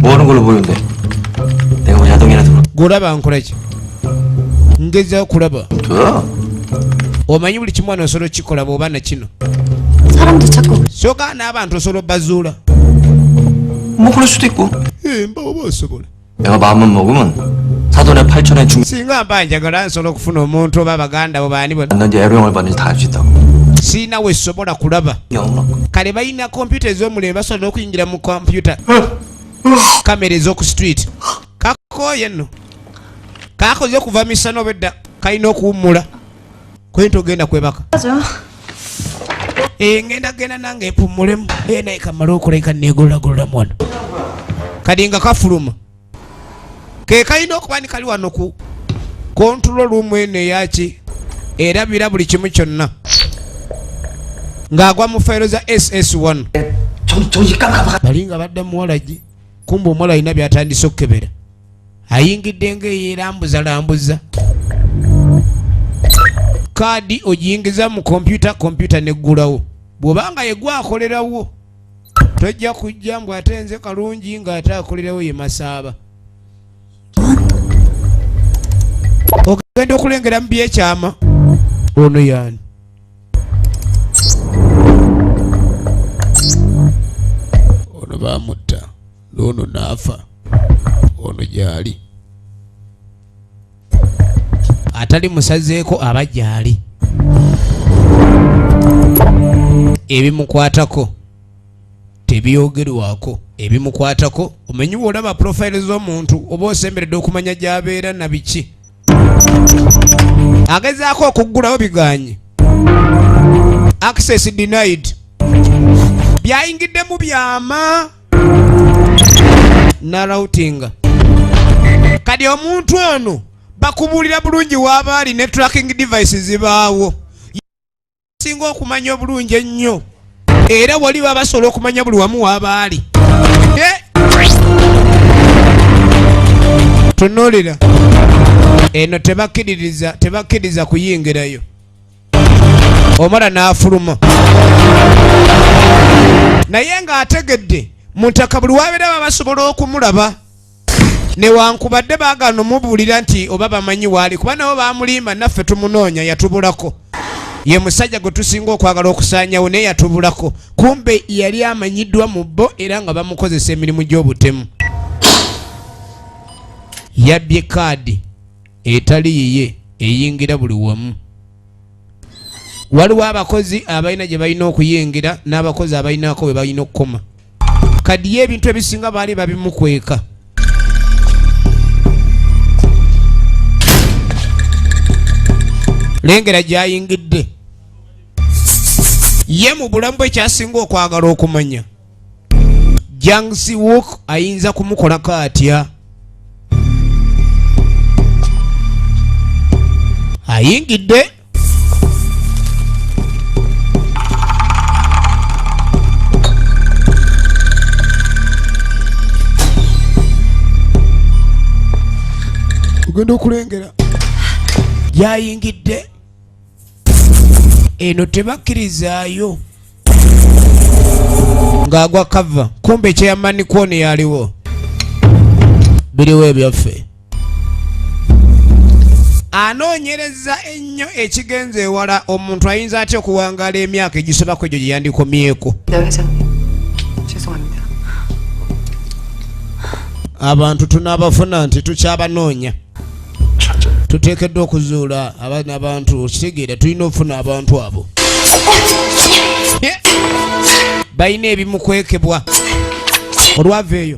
뭐 하는 걸로 보이는데? 내가 뭐 야동이나 들어. gweolaba nkola ki? ngezaho kulaba. 더? omanyi buli kimu wano osobola okikola bw'oba na kino. 사람도 찾고 soka n'abantu osobola obbazuula. 뭐 그럴 수도 있고. mba oba osobola. 내가 마음만 먹으면 사돈의 8천의 중 singa mba njagala nsobola okufuna omuntu oba baganda bo baani bonna 만난지 애로용을 받는지 다 알 수 있다고. siina we sobola kulaba. 영락. kale balina kompyuta ez'omulembe basobola okuyingira mu kompyuta kamera ez'oku street. kakooye nno kakoze okuva misana obedda kalina okuwummula kwenti ogenda kwebaka. 하죠. ngenda genda nange epummulemu naye kamala okuleka negolagololamu wano kali nga kafuluma ke kalina okuba ni kali wano ku kontrol room eno eyaki erabira buli kimu kyonna ng'agwa mu fayiro za SS1 정신 깜깜. bali nga badda muwalagi kumba omuwala alina byatandise okukebera ayingidde ng'eyerambuzalambuza kaadi ogiyingiza mu kompyuta neggulawo bw'obanga yegwakolerawo tojja kujja mbw ate nze kalungi ng'ate akolerawo ye masaaba ogenda okulengera mu byekyama ono yaani ono bamutta n'ono naafa ono gyali atali musazeeko aba gyali ebimukwatako tebyogerwako ebimukwatako omanyi olaba profile z'omuntu oba osemberedde okumanya gy'abeera na biki agezaako okuggulawo biganye access denied byayingiddemu byama na routing kati omuntu ono bakubuulira bulungi waaba ali ne tracking devices zibaawo singa okumanya obulungi ennyo era wali babasobola okumanya buli wamu waaba ali tunuulira eno tebakkiriza kuyingirayo omala n'afuluma naye ng'ategedde mu ttaka buli wabeera babasobola okumulaba newankubadde baagana omubuulira nti oba bamanyi waali kuba nabo bamulimba naffe tumunoonya yatubulako ye musajja gwe tusinga okwagala okusaanyawo naye yatubulako kumbe yali amanyiddwa mu bo era nga bamukozesa emirimu gy'obutemu yabbye kaadi etali yiye eyingira buli wamu waliwo abakozi abalina gye balina okuyingira n'abakozi abalinako bwe balina okukoma kadi y'ebintu ebisinga baali babimukweka lengera gyayingidde ye mu bulamu bwe kyasinga okwagala okumanya Jangsi Wook ayinza kumukolako atya ayingidde ogenda okulengera yayingidde eno tebakkirizaayo ng'agwa kava kumbe ekyeyamani kwoni yaliwo biriwo ebyaffe anoonyereza ennyo ekigenza ewala omuntu ayinza atya okuwangaala emyaka egisobako egyo gye yandikomyeko 네, 회장님. 죄송합니다. abantu tunaabafuna nti tukyabanoonya tuteekeddwa okuzuula abantu okitegeera tulina okufuna abantu abo balina ebimukwekebwa olwava eyo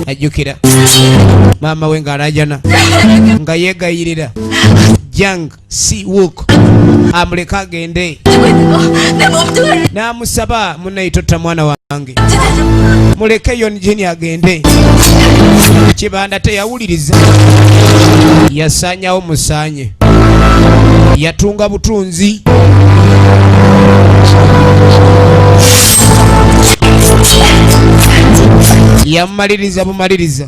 ajjukira maama we ng'alajana nga yeegayirira Jangsi Wook amuleka agende n'amusaba munayitotta mwana wange muleke yonjini agende kibanda teyawuliriza yasaanyawo musaanye yatunga butunzi yamumaliriza bumaliriza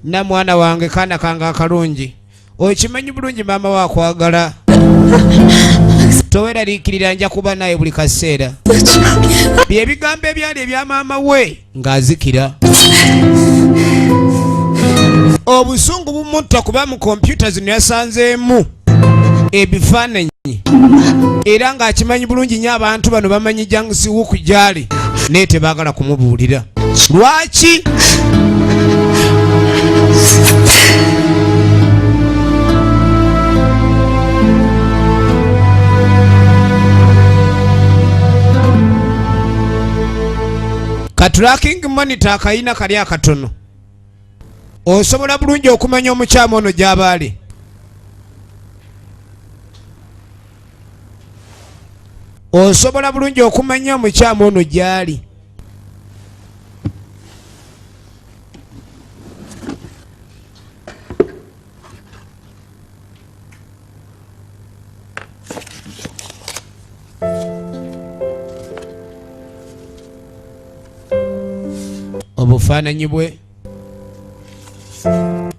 na mwana wange kaana kange akalungi okimanyi bulungi maama waakwagala toweraliikirira nja kuba naye buli kaseera byebigambo ebyali ebya maama we ng'azikira obusungu bumutta kuba mu kompyuta zino yasanzeemu ebifaananyi era ng'akimanyi bulungi nnyo abantu bano bamanyi Jangsi Wook gyali naye tebaagala kumubuulira lwaki katulaking monitor akayina kali akatono osobola bulungi okumanya omukyama ono gy'abaali osobola bulungi okumanya omukyama ono gy'ali obufaananyi bwe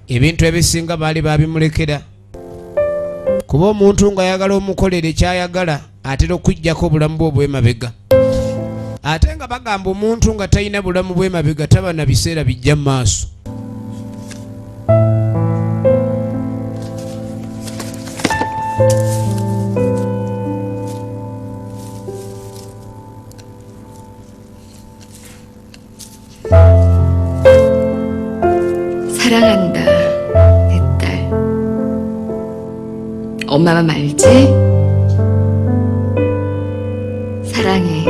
ebintu ebisinga baali babimulekera kuba omuntu ng'ayagala omukolera ekyayagala atera okujjako obulamu bwe obw'emabega ate nga bagamba omuntu nga talina bulamu bw'emabega taba na biseera bijja mu maaso 사랑한다, 내 딸. 엄마만 말지? 사랑해.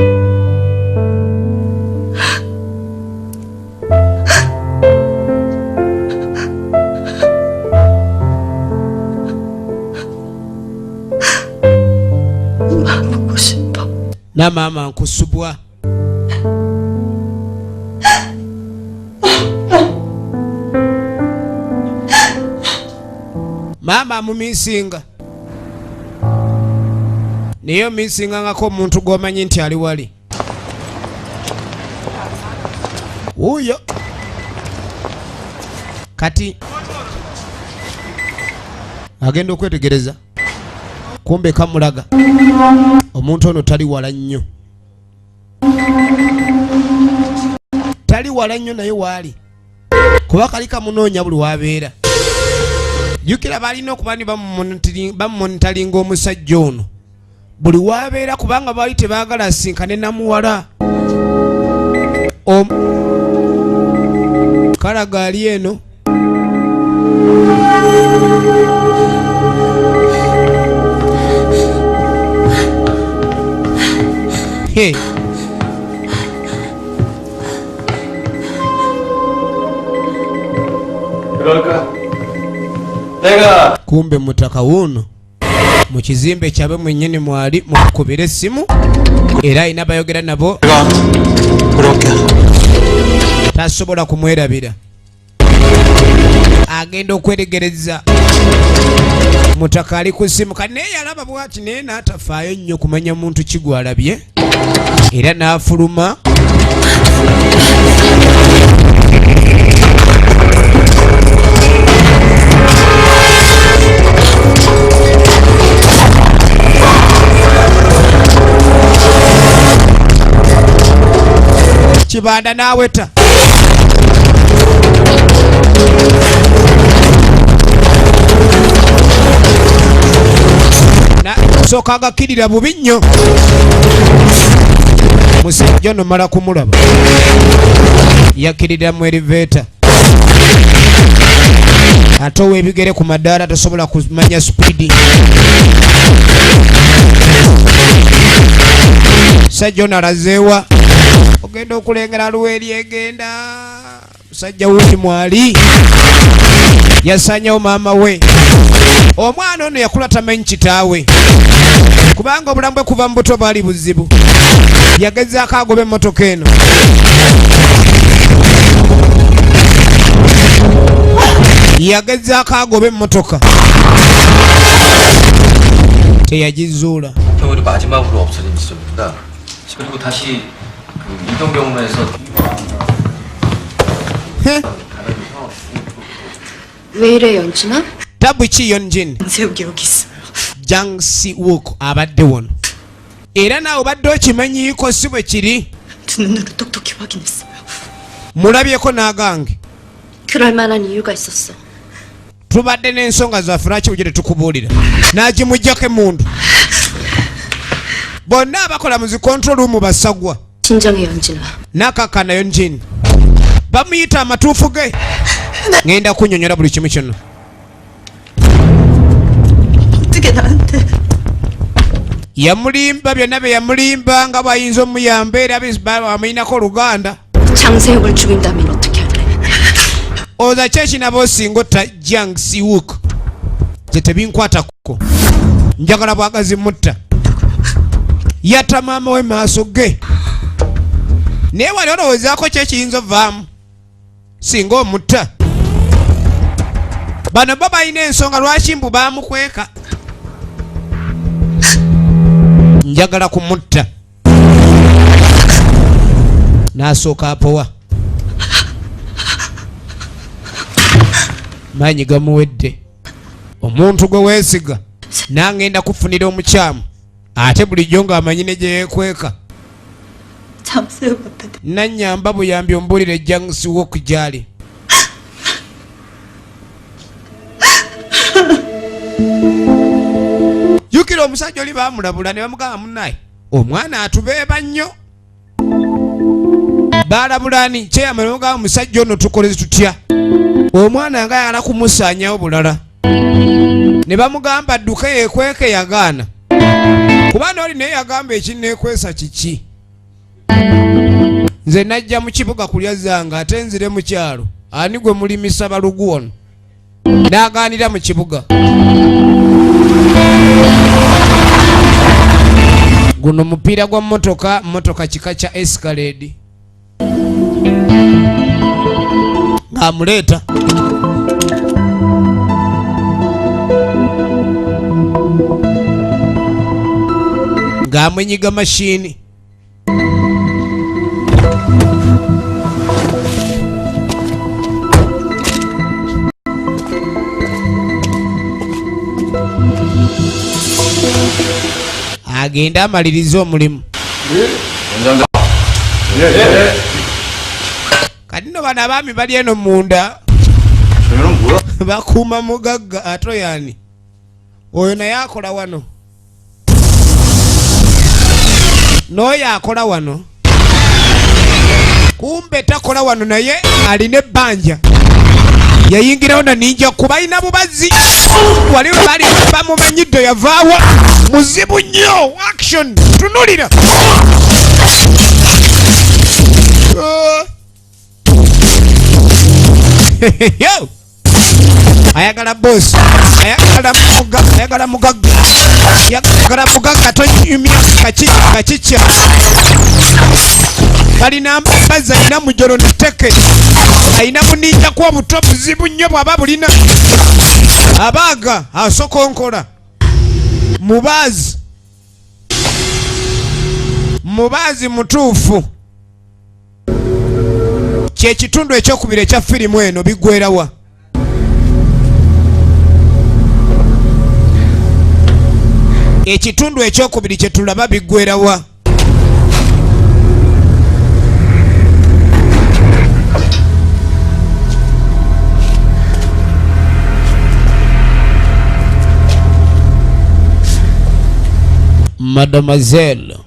보고 싶어. 나 mama nkusubwa. Mama mumisinga. Niyo misinga ngako omuntu gwomanyi nti ali wali. Uyo. Kati agenda okwetegereza. Kumbe kamulaga. Omuntu ono tali wala nnyo. Tali wala nnyo naye waali. Kuba kali kamunoonya buli wabeera. Jukira balina okuba ni bamumonitalinga omusajja ono buli wabeera kubanga baali tebaagala asinkane namuwala. Kalaga ali eno. Hey. 그럴까? 내가 Kumbe mutaka wuno mu kizimbe kyabe mwennyini mwali mukubira essimu era ayina bayogera nabo 내가 그렇게 tasobola kumwerabira. Agenda okweregereza mutaka ali ku ssimu kati naye yalaba bwati naye n'atafaayo nnyo kumanya muntu kigwalabye era n'afuluma. Kibanda naweta. Na soka agakirira bubi nnyo. Musajja ono mala kumulaba. Yakirira mu elevator. Atowa ebigere ku madaala tosobola kumanya speedi. Musajja ono alazeewa. Ogenda okulengera luweri egenda. Musajja wuti mwali. Yasanyawo maama we. Omwana ono yakula tamanyi kitaawe. Kubanga obulamu bwe kuva mu buto bali buzibu. Yagezaako agobe emmotoka eno. Yagezaako agobe emmotoka. teyagizuula. 경우를 마지막으로 없어진 지점입니다. 그리고 다시 그 이동 경로에서 왜 이래 연진아? Tabuki Yonjin 세욱이 여기 있어요. Jangsi Wook abadde wano. Era naawe badde okimanyiiko si bwe kiri. 두 눈으로 똑똑히 확인했어요. Mulabyeko n'agange. 그럴 만한 이유가 있었어. Tubadde n'ensonga zaffe lwaki bwe tetukubuulira. N'agimuggyako emmundu. Bonna abakola mu zi control room basagwa. 진정해 연진아. N'akakana Yonjin. Bamuyita amatuufu ge. Ngenda kunnyonnyola buli kimu kyonna. 어떻게 나한테? Yamulimba byonna bye yamulimba nga bw'ayinza omuyamba era amuyinako oluganda. 장세욱을 죽인다면 어떻게 할래? Oza kyeki nabo osinga otta Jangsi Wook. Ze tebinkwatako. Njagala bwagazi mutta. Yatta maama we maaso ge. Naye wali olowoozaako kyekiyinza ovaamu. Singa omutta. Bano bo balina ensonga lwaki mbu baamukweka. Njagala kumutta. N'asooka apowa. Maanyi gamuwedde. Omuntu gwe weesiga n'angenda kufunira omukyamu ate bulijjo ng'amanyi ne gye yeekweka. 장세욱한테 Nannyamba buyambi ombuulire Jangsi Wook gy'ali. Jjukira omusajja oli baamulabula ne bamugamba munnaye omwana atubeeba nnyo. Baalabulani kyeyamala bamugamba omusajja ono tukoleze tutya. omwana nga yala kumusaanyawo bulala ne bamugamba adduke yeekweke yagaana kuba n'oli naye yagamba ekinneekwesa kiki nze najja mu kibuga kulya zanga ate nzire mu kyalo ani gwe mulimisa balugu ono n'agaanira mu kibuga guno mupiira gwa mmotoka kika kya Escalade ng'amuleeta ng'amwenyiga mashini agenda amaliriza omulimu kati nno bano abaami bali eno munda bakuuma mugagga ato yani oyo naye akola wano n'oyo akola wano kumbe takola wano naye alina ebbanja yayingirawo na ninja kubalina bubazi wali bali bamumanyidde yavaawa muzibu nnyo action tunulira yo ayagala boss ayagala mugagga tonyumya kakica balina mbaza alina mujolo neteke alina buninja kwa buto buzibu nnyo bwaba bulina abaaga asokonkola mubaazi mutuufu kyekitundu ekyokubiri ekya firimu eno biggwerawa ekitundu ekyokubiri kyetulaba biggwerawa Mademoiselle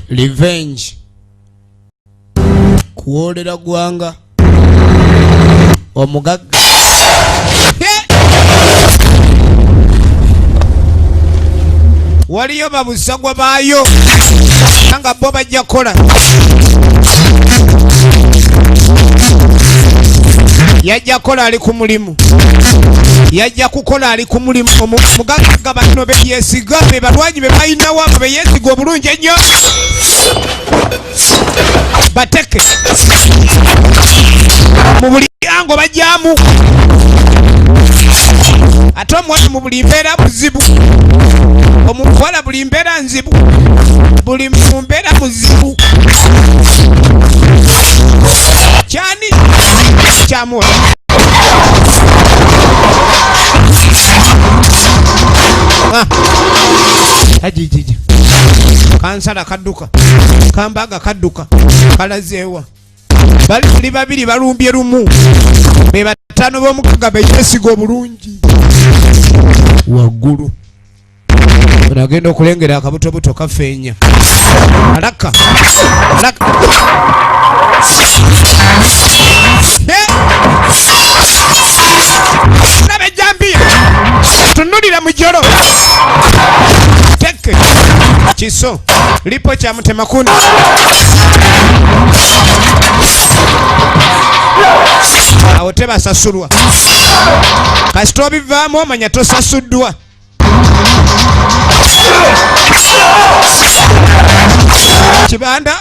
Revenge kuolera gwanga omugagga waliyo babusagwa baayo nga bo bajja kola yajja kola ali ku mulimu yajja kukola ali ku mulimu omugagga bano beyeesiga be balwanyi be balinawo abo beyeesiga obulungi ennyo bateke mu buli yango bajjamu ate omwana mu buli mbeera buzibu omuwala buli mbeera nzibu buli mu mbeera muzibu kyani kyamuwa ajijiji kansala kadduka kambaga kadduka kalazeewa bali babiri balumbye lumu be batano b'omugagga beyeesiga obulungi waggulu agenda okulengera akabutobuto kafeenya alaka nabejambiya tunulira mujolo teke kiso lipo kya mutemakuni awo tebasasulwa kasita obivaamu omanya tosasuddwa kibanda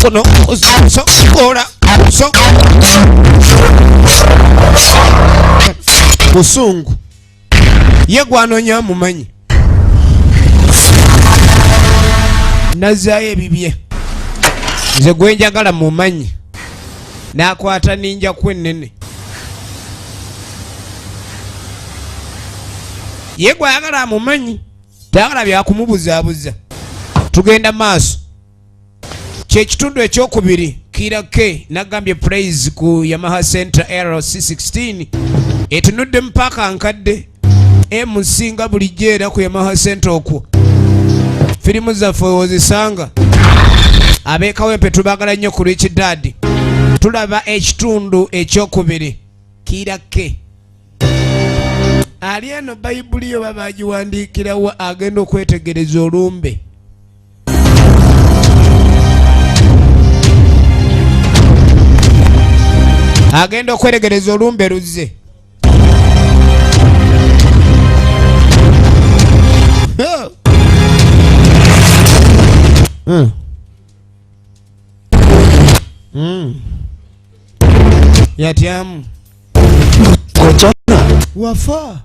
kono ora busungu ye gwanoonya mumanyi nazzaayo ebibye nze gwe njagala mumanyi n'akwata ninja kwennene ye gwe ayagala amumanyi tayagala byakumubuzaabuza tugenda maaso kyekitundu ekyokubiri Kira K nagambye praise ku Yamaha Center RC16 etunudde mpaka nkadde emusinga bulijjo era ku Yamaha Center okwo firimu zaffe wozisanga abeekawempe tubagala nnyo ku Rich Dad tulaba ekitundu ekyokubiri Kira K ali eno bayibuli yo babagiwandiikirawo agenda okwetegereza olumbe agenda okwetegereza olumbe luzze yatyamu wafa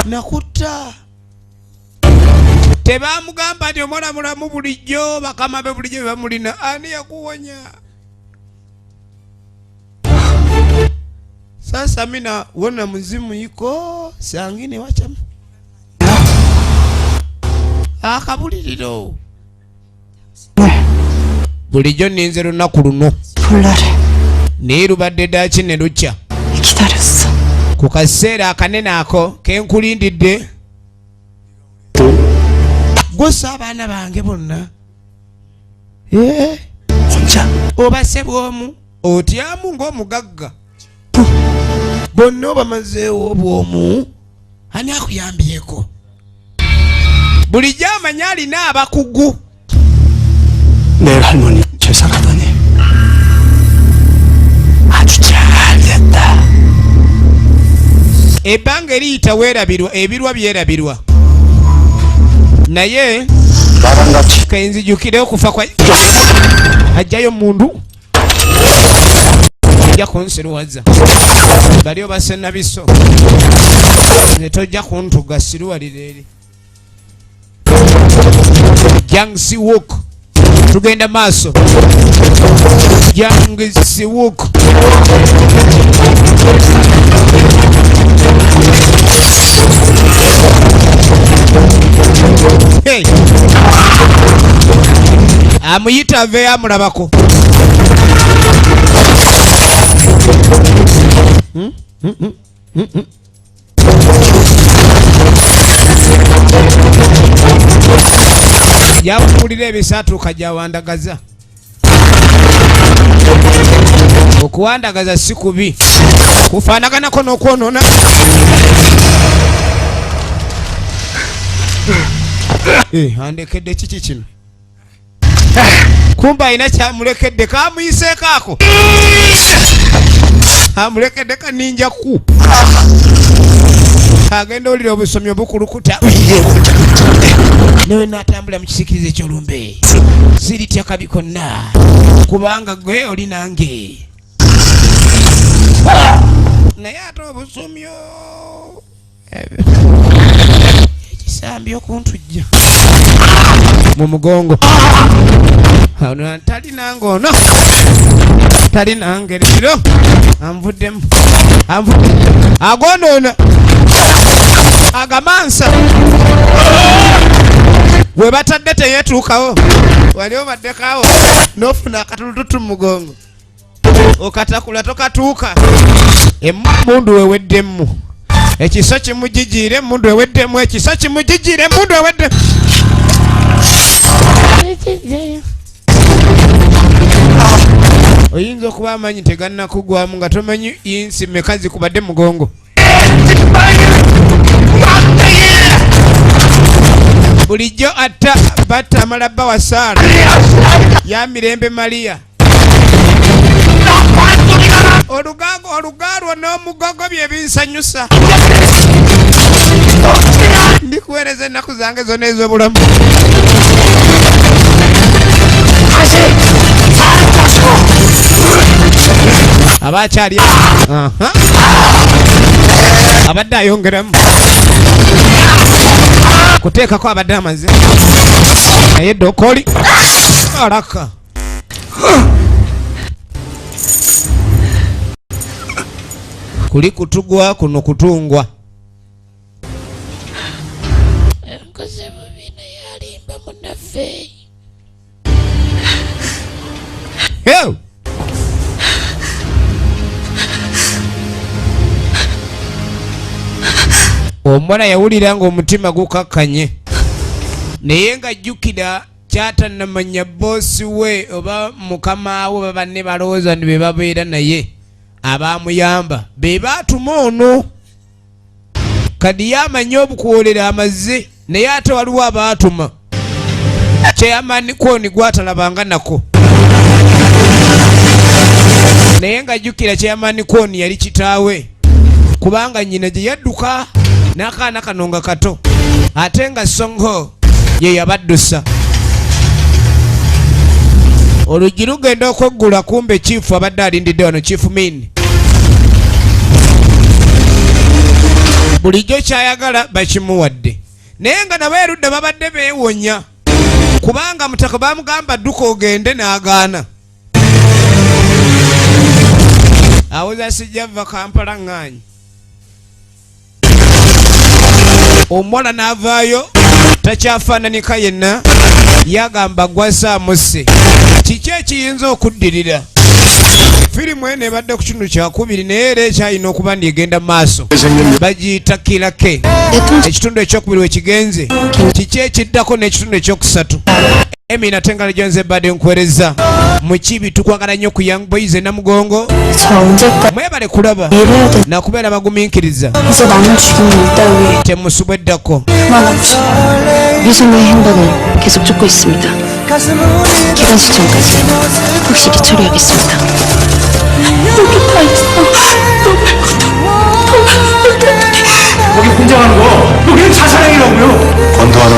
nakutta tebamugamba nti omwana mulamu bulijjo bakama be bulijjo bebamulina ani yakuwonya sasa mina wona muzimu iko sangine wachamu akabuliriro bulijjo ninze lunaku luno naye lubadde daki ne lukya ku kaseera akanene ako kenkulindidde gosa abaana bange bonna obase bwomu otyamu ng'omugagga bonna obamazeewo obwomu ani akuyambyeko bulijjo amanya alina abakugu 내일 할머니 제사라더니 아주 잘 됐다. ebbanga eriyita weerabirwa ebirwa byerabirwa naye kenzijukire okufa kwa ajjayo mundu ajja kunsiruwaza bali obasena biso nze tojja kuntuga siruwalira eri Jangsi Walk tugenda maaso Jangsi Walk hey amuyita ave amulabako yawukulira ebisatu kajawandagaza okuwandagaza si kubi kufaanaganako n'okwonona andekedde kiki kino kumba alina kyamulekedde kamuyiseeko ako amulekedde kaninja ku agenda olira obusomi obukulukuta newe natambula mu kisikirizo ekyolumbe siritya kabi konna kubanga gwe oli nange naye ate obusomyo ekisambi okuntujja mu mugongo talinange ono talinange lero anvuddemu agonoona agamansa we batadde teyetuukawo wali obaddekawo n'ofuna akatulututu mu mugongo okatakula tokatuuka emundu weweddemu ekiso kimujijiire emundu weweddemu ekiso kimujijiire emundu wewedde oyinza okuba amanyi tegannakugwamu nga tomanyi yinsi meka zikubadde mugongo bulijjo atta batta amalabba wa Saara ya Mirembe Maria olugalwo n'omugogo bye binsanyusa ndikuweereza ennaku zange zonna ez'obulamu abakyali abadde ayongeramu kuteekako abadde amaze naye dokoli alaka kuli kutugwa kuno kutungwa enkoze mubina yalimba munaffe Yo! Omwana yawulira ng'omutima gukakkanye naye ng'ajjukira kyatannamanya boosi we oba mukama we oba banne balowooza nti be babeera naye abaamuyamba be baatuma ono kadi yamanye obukwolera amaze naye ate waliwo abaatuma kyeyamaani kwoni gwatalabanga nako naye ng'ajjukira kyeyamaani kwoni yali kitaawe kubanga nnyina gye yadduka n'akaana kano nga kato ate nga songo ye yabaddusa oluggi lugenda okweggula kumbe chifu abadde alindidde wano chifu min bulijjo kyayagala bakimuwadde naye nga nabo erudde babadde beewonya kubanga mutaka bamugamba dduka ogende n'agaana awoza sijja va Kampala ŋŋaanyi omuwala n'avaayo takyafaananika yenna yagamba gwasaamuse kiki ekiyinza okuddirira firimu eno ebadde ku kitundu kyakubiri naye era ekyalina okuba ndigenda mu maaso bagiyita kirake ekitundu ekyokubiri wekigenze kiki ekiddako n'ekitundu ekyokusatu Emmy natenga lejonze ebadde nkwereza mukibi tukwagala nnyo ku Young Boys namugongo mwebale kulaba nakubeera bagumiikiriza temusubweddako 유성의 행방은 계속 쫓고 있습니다. 기간 시점까지 확실히 처리하겠습니다. 여기 다 있어. 너 말고 더 거기 혼자 가는 거 그게 자살행위라고요. 권도하는